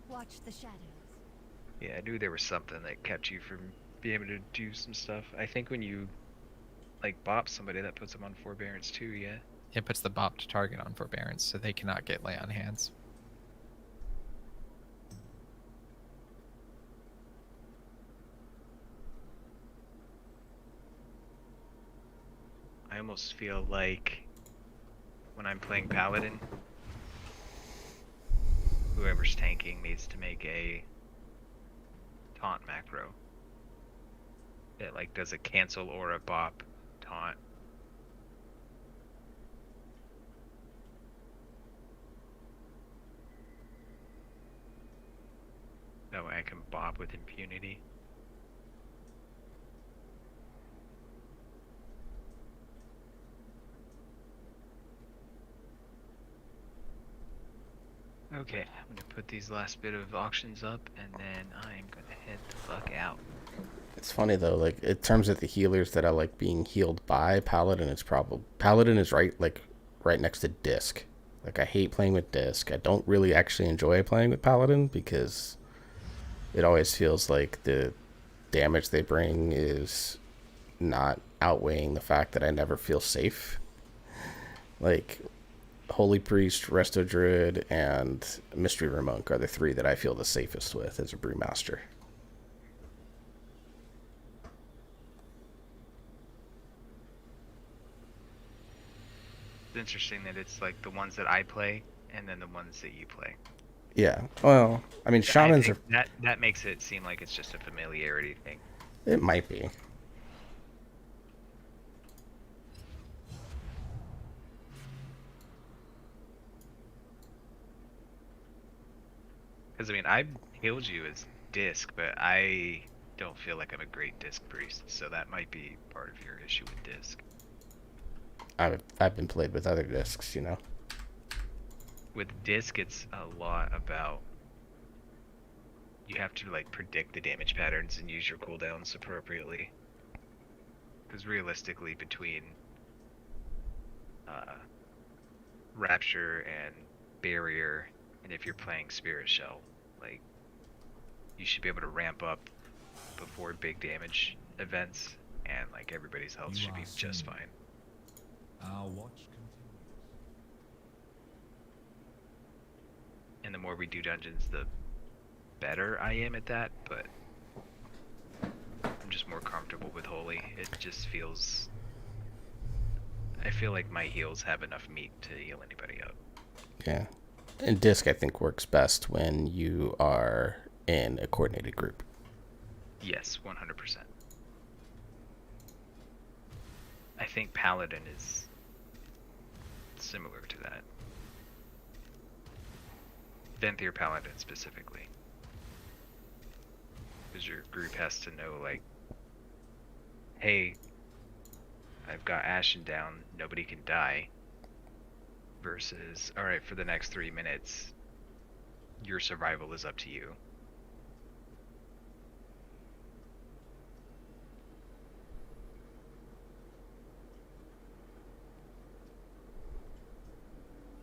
Watch the shadows. Yeah, I knew there was something that kept you from being able to do some stuff. I think when you like bop somebody, that puts them on forbearance too. Yeah. It puts the bopped target on forbearance, so they cannot get lay on hands. I almost feel like when I'm playing Paladin, whoever's tanking needs to make a taunt macro. It like does a cancel or a bop taunt. That way I can bop with impunity. Okay, I'm gonna put these last bit of auctions up, and then I'm gonna head the fuck out. It's funny though, like in terms of the healers that I like being healed by, Paladin is right next to Disc. Like I hate playing with Disc. I don't really actually enjoy playing with Paladin because it always feels like the damage they bring is not outweighing the fact that I never feel safe. Like Holy Priest, Resto Druid, and Mystery Remonk are the 3 that I feel the safest with as a Brewmaster. It's interesting that it's like the ones that I play, and then the ones that you play. Yeah, well, I mean, Shamans I are... think that makes it seem like it's just a familiarity thing. It might be. Because I mean, I healed you as Disc, but I don't feel like I'm a great Disc priest, so that might be part of your issue with Disc. I've been played with other Discs, you know. With Disc, it's a lot about you have to like predict the damage patterns and use your cooldowns appropriately. Because realistically, between Rapture and Barrier, and if you're playing Spirit Shell, like, you should be able to ramp up before big damage events, and like everybody's health should be just fine. Our watch continues. And the more we do dungeons, the better I am at that, but I'm just more comfortable with Holy. It just feels... I feel like my heals have enough meat to heal anybody up. Yeah. And Disc, I think, works best when you are in a coordinated group. Yes, 100%. I think Paladin is similar to that. Venthyr Paladin specifically. Because your group has to know, like, hey, I've got Ashen down, nobody can die. Versus, alright, for the next 3 minutes, your survival is up to you.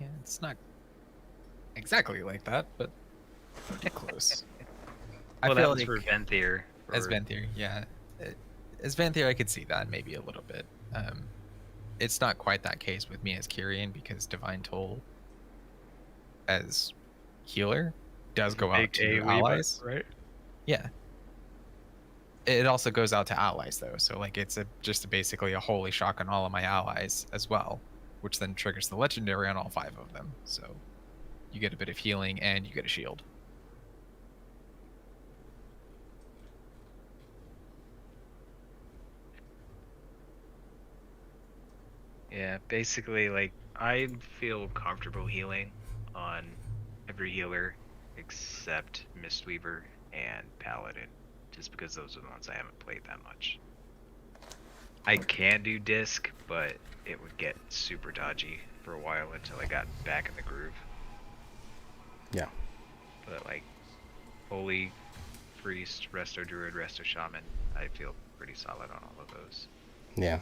Yeah, it's not exactly like that, but pretty close. Well, I that feel was like for Venthyr. as Venthyr, yeah. As Venthyr, I could see that maybe a little bit. It's not quite that case with me as Kyrian because Divine Toll as healer does go out to allies. Right? Yeah. It also goes out to allies though, so like it's just basically a holy shock on all of my allies as well, which then triggers the legendary on all 5 of them. So you get a bit of healing and you get a shield. Yeah, basically, like, I feel comfortable healing on every healer except Mistweaver and Paladin, just because those are the ones I haven't played that much. I can do Disc, but it would get super dodgy for a while until I got back in the groove. Yeah. But, like, Holy, Priest, Resto Druid, Resto Shaman, I feel pretty solid on all of those. Yeah.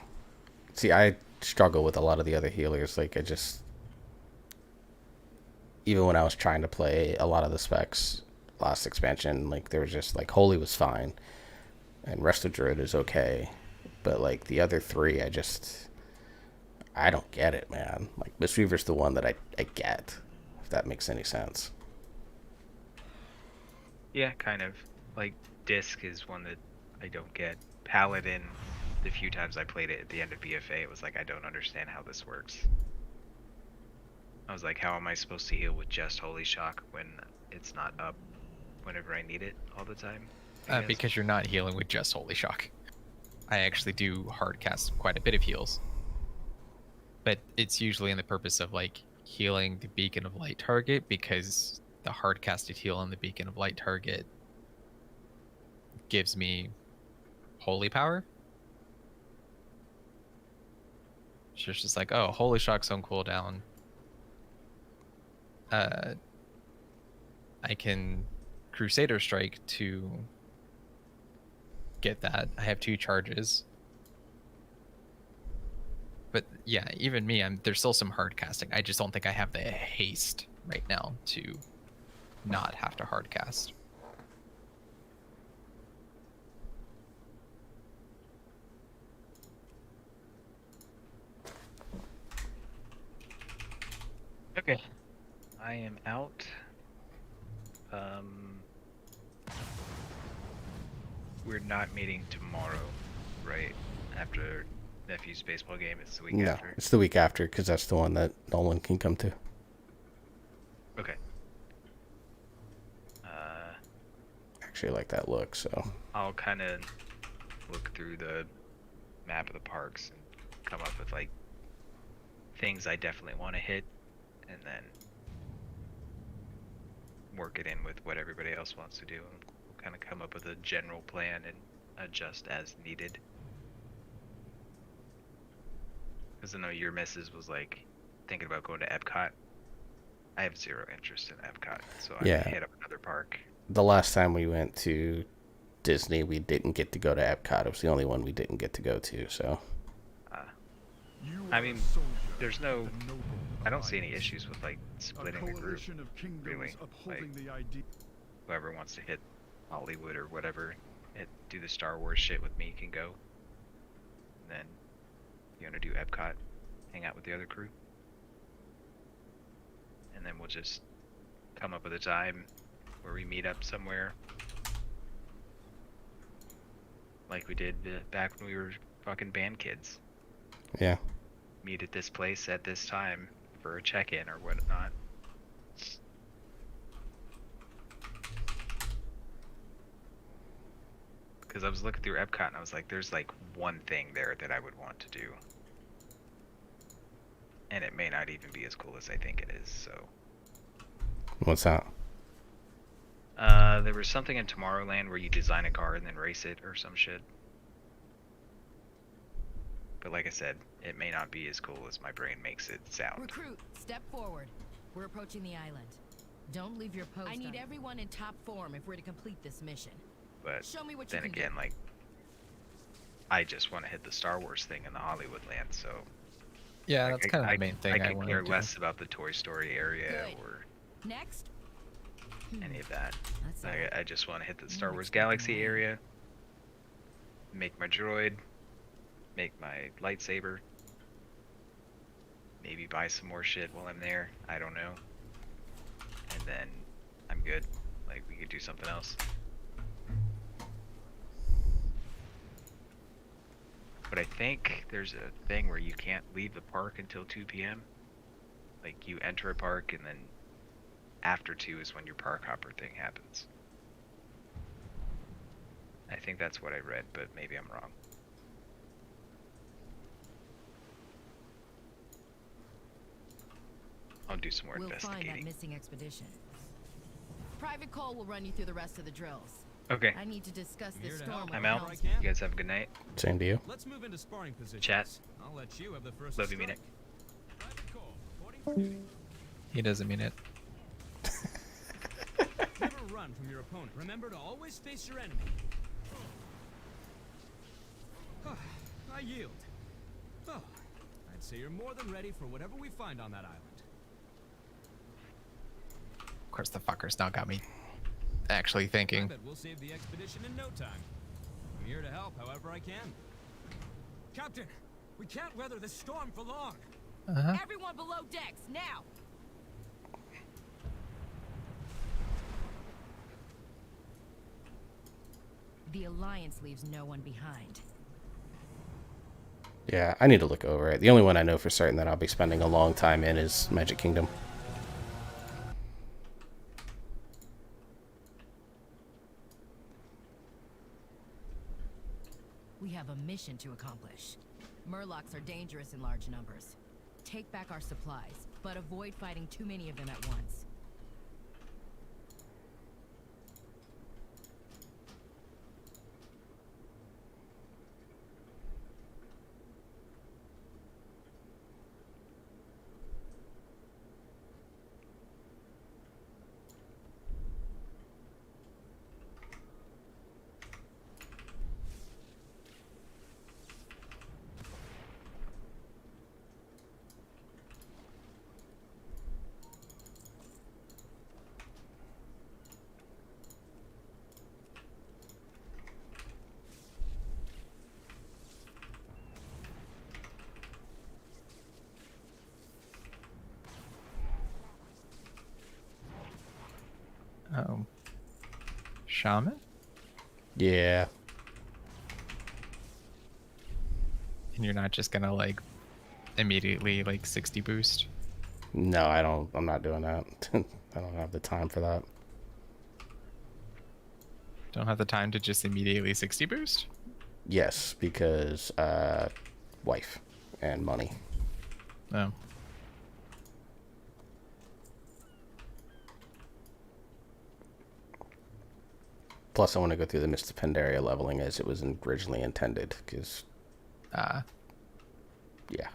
See, I struggle with a lot of the other healers. Like, even when I was trying to play a lot of the specs last expansion, like, there was just, like, Holy was fine, and Resto Druid is okay, but, like, the other 3, I don't get it, man. Like, Mistweaver's the one that I get, if that makes any sense. Yeah, kind of. Like, Disc is one that I don't get. Paladin, the few times I played it at the end of BFA, it was like, I don't understand how this works. I was like, how am I supposed to heal with just Holy Shock when it's not up whenever I need it all the time? Because you're not healing with just Holy Shock. I actually do hard cast quite a bit of heals. But it's usually in the purpose of like healing the Beacon of Light target, because the hard casted heal on the Beacon of Light target gives me holy power. So it's just like, oh, Holy Shock's on cooldown. I can Crusader Strike to get that. I have 2 charges. But yeah, even me, there's still some hard casting. I just don't think I have the haste right now to not have to hard cast. Okay. I am out. We're not meeting tomorrow, right? After Nephew's baseball game, it's the week after. No, it's the week after, because that's the one that Nolan can come to. Okay. Actually, I like that look, so. I'll kind of look through the map of the parks and come up with, like, things I definitely want to hit, and then work it in with what everybody else wants to do, and we'll kind of come up with a general plan and adjust as needed. Because I know your missus was like thinking about going to Epcot. I have 0 interest in Epcot, so I can hit up another park. The last time we went to Disney, we didn't get to go to Epcot. It was the only one we didn't get to go to, so. I mean, there's no. I don't see any issues with like splitting the group. Really, like whoever wants to hit Hollywood or whatever, do the Star Wars shit with me can go. And then you want to do Epcot, hang out with the other crew, and then we'll just come up with a time where we meet up somewhere, like we did back when we were fucking band kids. Yeah. Meet at this place at this time for a check-in or whatnot. Because I was looking through Epcot and I was like, there's like one thing there that I would want to do. And it may not even be as cool as I think it is, so. What's that? There was something in Tomorrowland where you design a car and then race it or some shit. But like I said, it may not be as cool as my brain makes it sound. Recruit, step forward. We're approaching the island. Don't leave your post. I need everyone in top form if we're to complete this mission. But show me what then you can again, do. like, I just want to hit the Star Wars thing in the Hollywood land, so. Yeah, like, that's kind of the main thing I I could want care to do. less about the Toy Story area Good. or Next. any of that. That's I just want to hit the Star Wars Galaxy area, make my droid, make my lightsaber, maybe buy some more shit while I'm there. I don't know. And then I'm good. Like, we could do something else. But I think there's a thing where you can't leave the park until 2 p.m. Like, you enter a park and then after 2 is when your park hopper thing happens. I think that's what I read, but maybe I'm wrong. I'll do some more We'll find that investigating. missing expedition. Private Cole will run you through the rest of the drills. Okay. I need to discuss this storm. I'm with out. Helms. You guys have a good night. Same to you. Let's move into sparring positions. Chat. I'll let you have the first Love you, mean it. He doesn't mean it. Never run from your opponent. Remember to always face your enemy. I yield. Oh, I'd say you're more than ready for whatever we find on that island. Of course, the fucker's now got me actually I thinking. bet we'll save the expedition in no time. I'm here to help however I can. Captain, we can't weather this storm for long. Everyone below decks, now! The Alliance leaves no one behind. Yeah, I need to look over it. The only one I know for certain that I'll be spending a long time in is Magic Kingdom. We have a mission to accomplish. Murlocs are dangerous in large numbers. Take back our supplies, but avoid fighting too many of them at once. Oh. Shaman? Yeah. And you're not just gonna, like, immediately, like, 60 boost? No, I don't. I'm not doing that. I don't have the time for that. Don't have the time to just immediately 60 boost? Yes, because wife and money. No. Plus, I want to go through the Mist of Pandaria leveling as it was originally intended, because... yeah.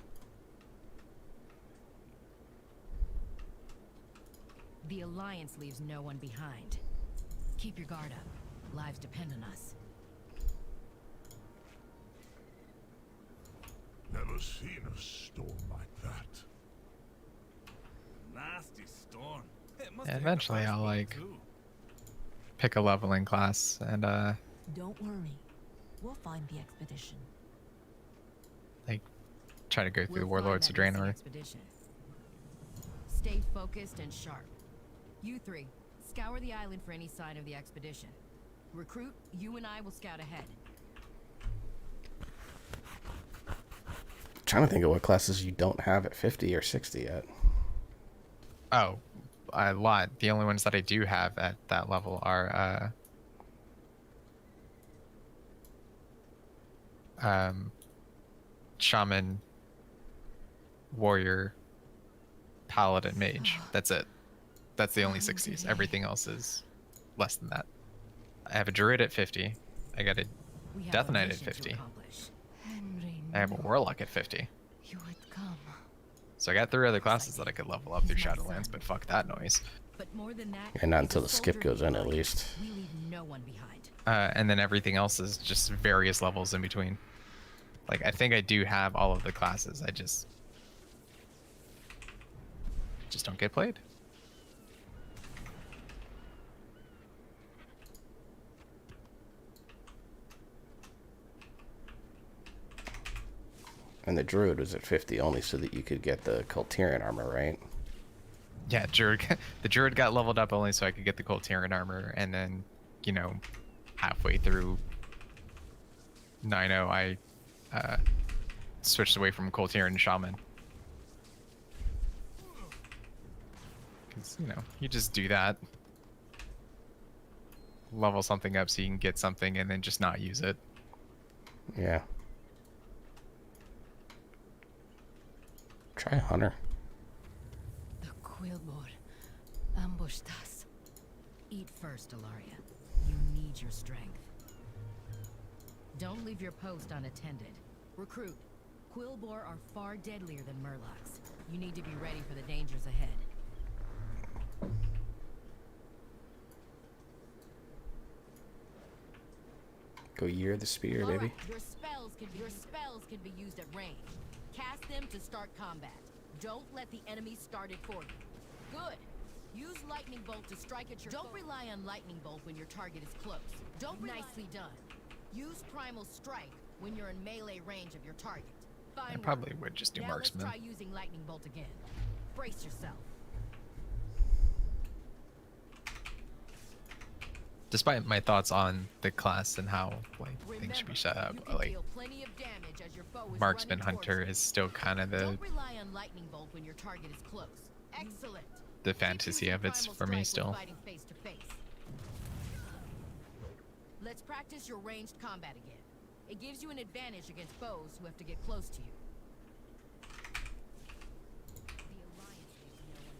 The Alliance leaves no one behind. Keep your guard up. Lives depend on us. Never seen a storm like that. Nasty storm. It must Yeah, take eventually the I'll first like too. pick a leveling class and Don't worry. We'll find the expedition. like try to go through the We'll find Warlords of that missing Draenor. expedition. Stay focused and sharp. You three, scour the island for any sign of the expedition. Recruit, you and I will scout ahead. Trying to think of what classes you don't have at 50 or 60 yet. Oh, a lot. The only ones that I do have at that level are Shaman, Warrior, Paladin, Mage. That's it. That's the only 60s. Everything else is less than that. I have a Druid at 50. I got a We have Death a Knight at mission to 50. accomplish. Henry, I have a Warlock at 50. you would come. So I got 3 other classes that I could level up through Shadowlands, but fuck that noise. But more than that, And not if until a the skip soldier goes in, at dies, least. We leave no one behind. And then everything else is just various levels in between. Like, I think I do have all of the classes. I just don't get played. And the Druid was at 50 only so that you could get the Cultirian armor, right? Yeah, the Druid got leveled up only so I could get the Coltarian armor, and then, you know, halfway through 9.0, I switched away from Coltarian to Shaman. Because, you know, you just do that. Level something up so you can get something and then just not use it. Yeah. Try Hunter. The Quillbor ambushed us. Eat first, Ilaria. You need your strength. Don't leave your post unattended. Recruit. Quillbor are far deadlier than Murlocs. You need to be ready for the dangers ahead. Go Year of the Spear, baby. Alright, your spells can be used at range. Cast them to start combat. Don't let the enemy start it for you. Good. Use lightning bolt to strike at your Don't rely on lightning bolt when your target is close. Nicely done. Use primal strike when you're in melee range of your target. Fine I work. probably would just do Now marksman. let's try using lightning bolt again. Brace yourself. Despite my thoughts on the class and how like things should be set up, You can like deal plenty of damage as your foe is marksman running towards hunter you. is still kind of the Don't rely on lightning bolt when your target is close. Excellent. the fantasy of it's for me still. Face to face. Let's practice your ranged combat again. It gives you an advantage against foes who have to get close to you. The Alliance leaves no one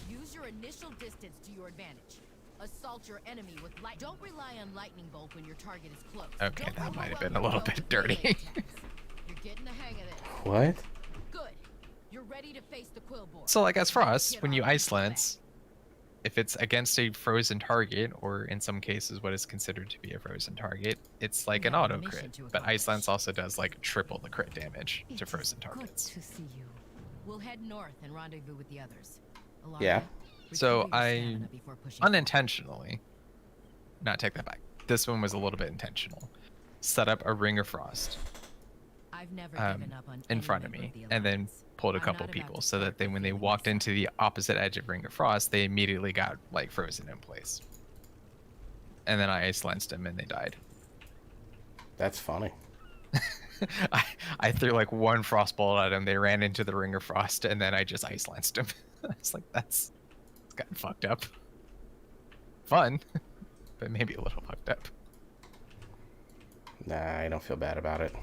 behind. Use your initial distance to your advantage. Assault your enemy with light. Don't rely on lightning bolt when your target is close. Okay, Don't that might have overwhelm been a little your foe bit with melee dirty. attacks. You're getting the hang of this. What? Good. You're ready to face the Quillbor. So like as for us, Get when you on with ice lance, if it's against a frozen target, or in some cases what is considered to be a frozen target, it's like We an have a auto mission crit. to But ice accomplish. lance also does like triple the crit damage to It frozen is good targets. to see you. We'll head north and rendezvous with the others. Yeah. So recover your I stamina before pushing forward. unintentionally, not take that back. This one was a little bit intentional. Set up a ring of frost I've never um, given up on in any front of member me, the and then Alliance. pulled a I'm couple not about people to so that start they, when they revealing walked myself. into the opposite edge of ring of frost, they immediately got like frozen in place. And then I ice lanced them and they died. That's funny. I threw like one frost bolt at them. They ran into the ring of frost, and then I just ice lanced them. I was like, that's gotten fucked up. Fun, but maybe a little fucked up. Nah, I don't feel bad about it.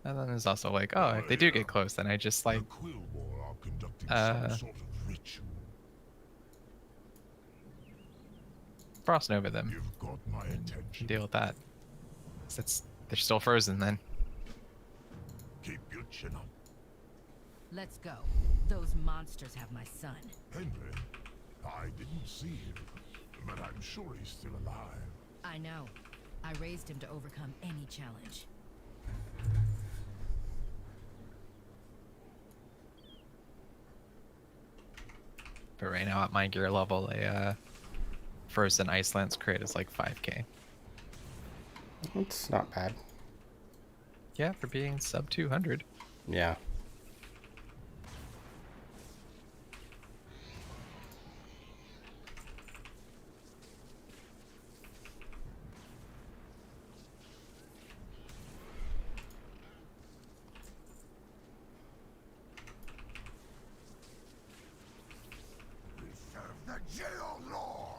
And then there's also like, oh, if they do get close, then I just like The Quillbor are conducting uh, some sort of ritual. frost nova them. You've got my attention. Deal with that. 'Cause they're still frozen then. Keep your chin up. Let's go. Those monsters have my son. Henry, I didn't see him, but I'm sure he's still alive. I know. I raised him to overcome any challenge. But right now at my gear level, a frozen ice lance crate is like 5k. It's not bad. Yeah, for being sub 200. Yeah. We serve the Jail Lord!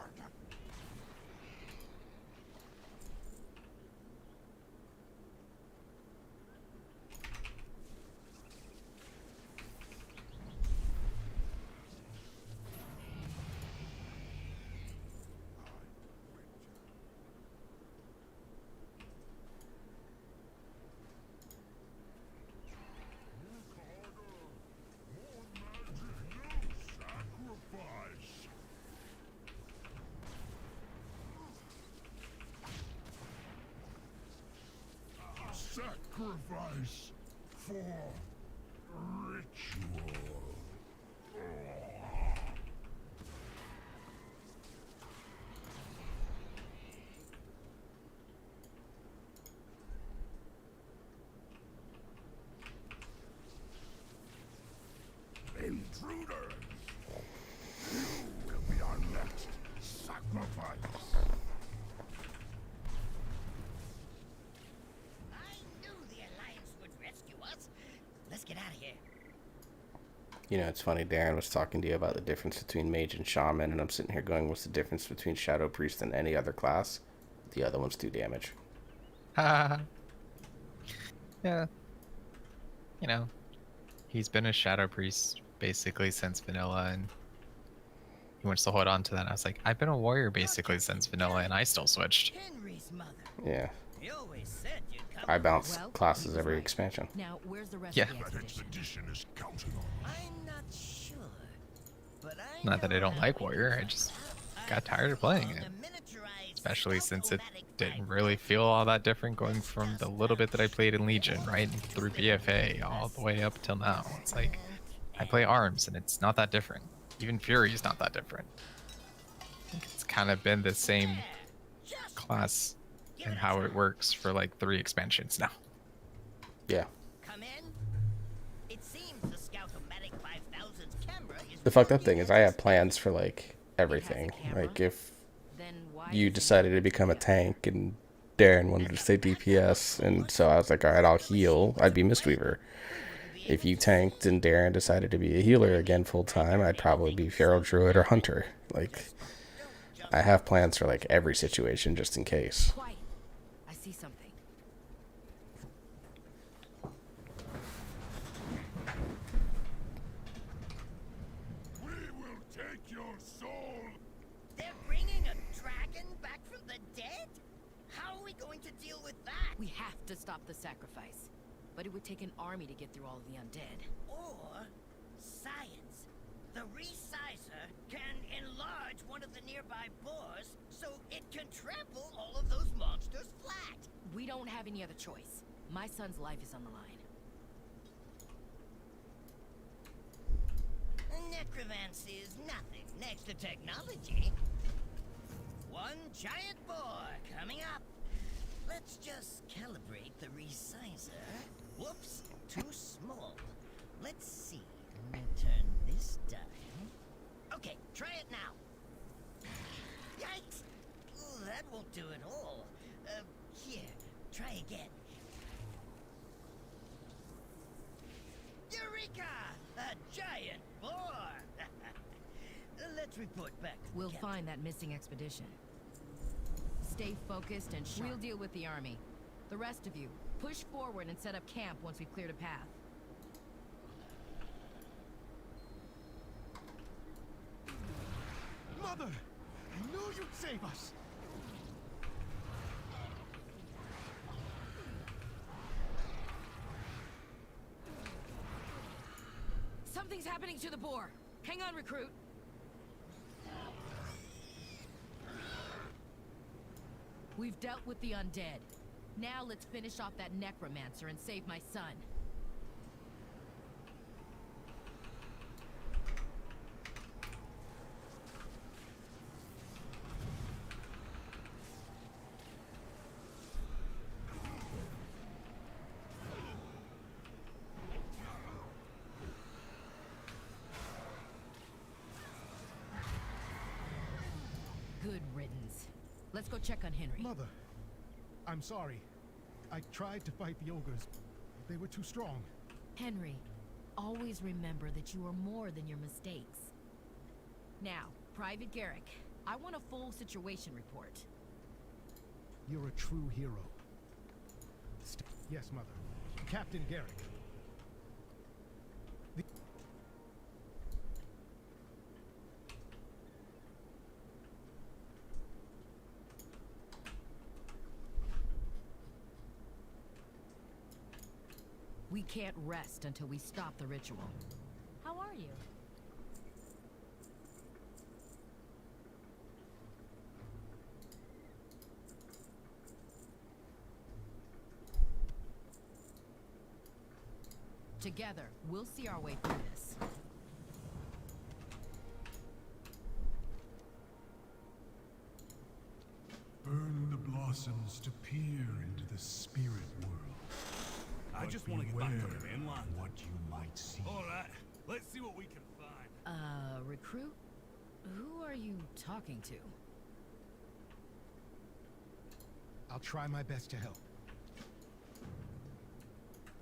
Sacrifice for ritual. Intruders! You will be our next sacrifice. Let's get out of here. You know, it's funny, Darren was talking to you about the difference between mage and shaman, and I'm sitting here going, what's the difference between shadow priest and any other class? The other ones do damage. Yeah. You know, he's been a shadow priest basically since vanilla, and he wants to hold on to that. I was like, I've been a warrior basically since vanilla, and I still switched. Henry's mother. Yeah. You always said you'd come. I bounce classes every expansion. Now, where's the rest Yeah. of the That expedition? expedition is counting on. I'm not sure, but I Not that I know don't how like to warrior, I just got tired of playing it. Especially since it didn't really feel all that different going from the little bit that I played in Legion, right, through BFA all the way up till now. It's like, I play ARMS and it's not that different. Even Fury is not that different. I think it's kind of been the same class and how it works for like 3 expansions now. Yeah. Come in. It seems the Scout-O-Matic 5000's camera is The fucked up thing is I have plans for, like, everything. Like, if you decided to become a tank and Darren wanted to stay DPS, and so I was like, alright, I'll heal, I'd be Mistweaver. If you tanked and Darren decided to be a healer again full time, I'd probably be Feral Druid or Hunter. Like, I have plans for, like, every situation just in case. Quiet. I see something. We will take your soul. They're bringing a dragon back from the dead? How are we going to deal with that? We have to stop the sacrifice. But it would take an army to get through all of the undead. Or science. The resizer can enlarge one of the nearby boars so it can trample all of those monsters flat. We don't have any other choice. My son's life is on the line. Necromancy is nothing next to technology. One giant boar coming up. Let's just calibrate the resizer. Whoops, too small. Let's see. Turn this dial. Okay, try it now. Yikes! Ooh, that won't do it all. Here, try again. Eureka! A giant boar! Let's report back to the We'll captain. find that missing expedition. Stay focused and sharp. We'll deal with the army. The rest of you, push forward and set up camp once we've cleared a path. Mother! I knew you'd save us! Something's happening to the boar. Hang on, recruit. We've dealt with the undead. Now let's finish off that necromancer and save my son. Good riddance. Let's go check on Henry. Mother, I'm sorry. I tried to fight the ogres. They were too strong. Henry, always remember that you are more than your mistakes. Now, Private Garrick, I want a full situation report. You're a true hero. Yes, Mother. Captain Garrick. We can't rest until we stop the ritual. How are you? Together, we'll see our way through this. Burn the blossoms to peer into the spirit world. I But just want to get back to beware the mainland. what you might see. All right, let's see what we can find. Recruit? Who are you talking to? I'll try my best to help.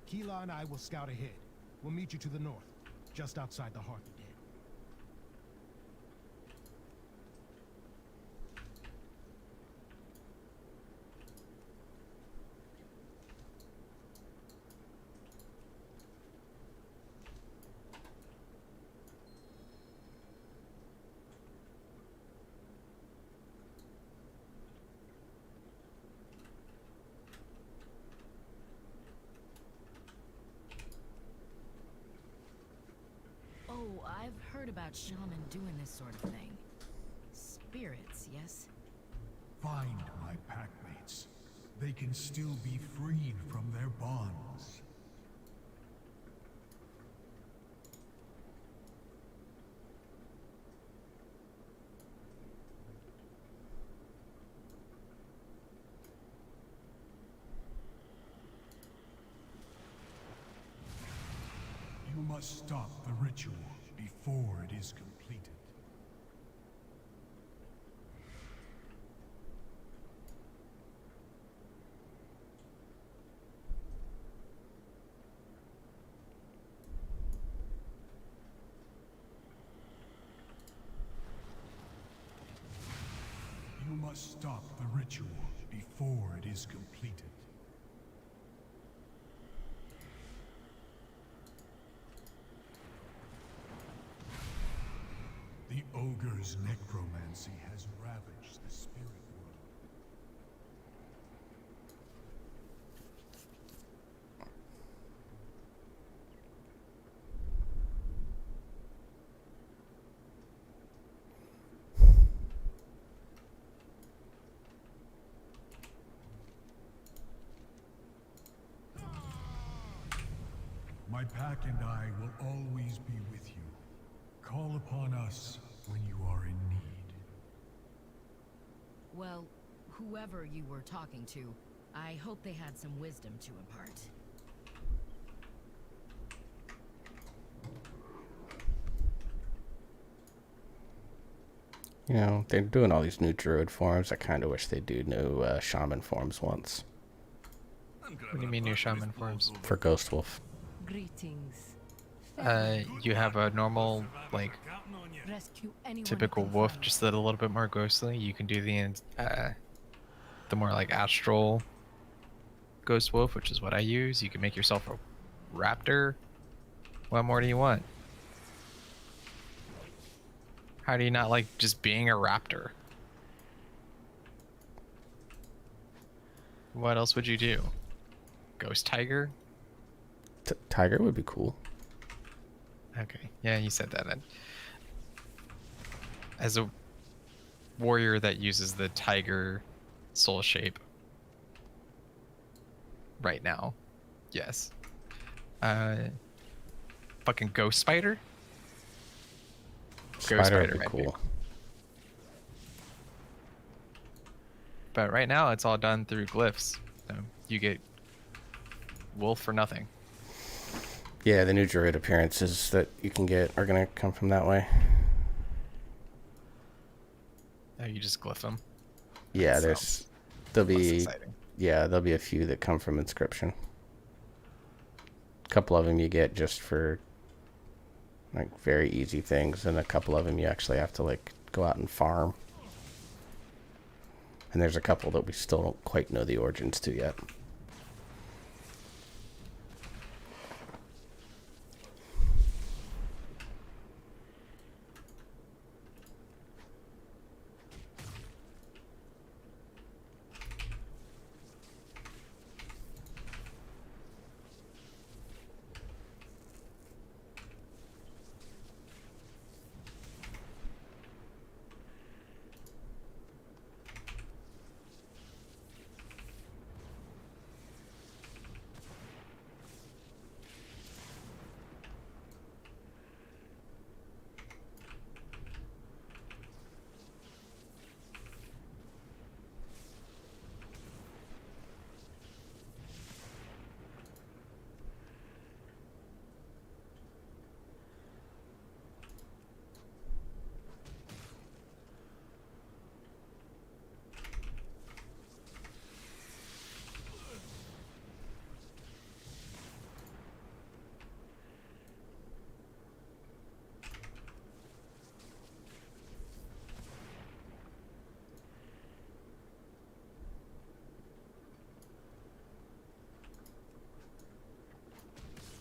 Keela and I will scout ahead. We'll meet you to the north, just outside the Hearth of Dead. Oh, I've heard about shaman doing this sort of thing. Spirits, yes? Find my packmates. They can still be freed from their bonds. You must stop the ritual before it is completed. You must stop the ritual before it is completed. The ogre's necromancy has ravaged the spirit world. My pack and I will always be with you. Call upon us when you are in need. Well, whoever you were talking to, I hope they had some wisdom to impart. You know, they're doing all these new druid forms. I kind of wish they do new shaman forms once. What do you mean new shaman forms? For Ghost Wolf. Greetings. You have a normal, like, Rescue anyone typical you can wolf, find. just a little bit more ghostly. You can do the more like astral ghost wolf, which is what I use. You can make yourself a raptor. What more do you want? How do you not like just being a raptor? What else would you do? Ghost tiger? Tiger would be cool. Okay, yeah, you said that. As a warrior that uses the tiger soul shape. Right now. Yes. Fucking ghost spider? Spider would be might cool. But right now it's all done through glyphs. So you get wolf for nothing. Yeah, the new druid appearances that you can get are gonna come from that way. You just glyph them. Yeah, That there'll less be exciting. there'll be a few that come from inscription. A couple of them you get just for like very easy things, and a couple of them you actually have to like go out and farm. And there's a couple that we still don't quite know the origins to yet.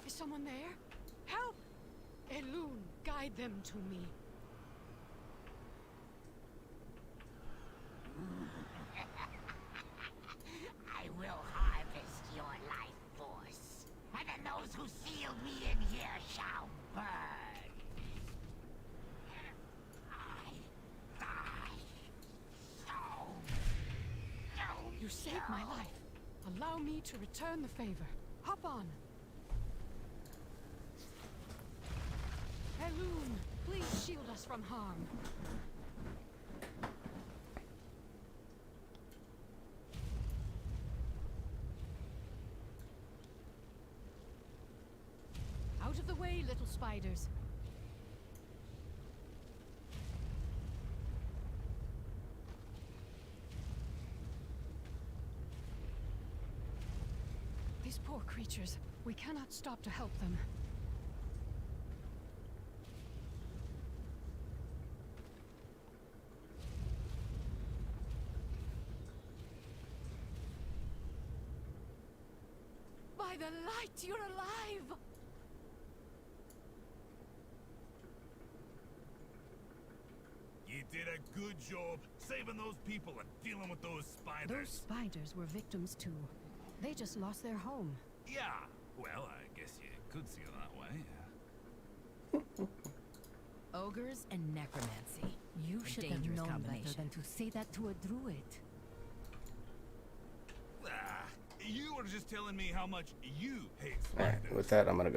Is someone there? Help! Elune, guide them to me. I will harvest your life force, and then those who sealed me in here shall burn. I die so. You saved my life. Allow me to return the favor. Hop on. Elune, please shield us from harm. Out of the way, little spiders. These poor creatures. We cannot stop to help them. By the light, you're alive! You did a good job saving those people and dealing with those spiders. Those spiders were victims too. They just lost their home. Yeah, well, I guess you could see it that way. Ogres and necromancy. You A should have dangerous known better combination. than to say that to a druid. You were just telling me how much you hate Alright, spiders. with that, I'm gonna go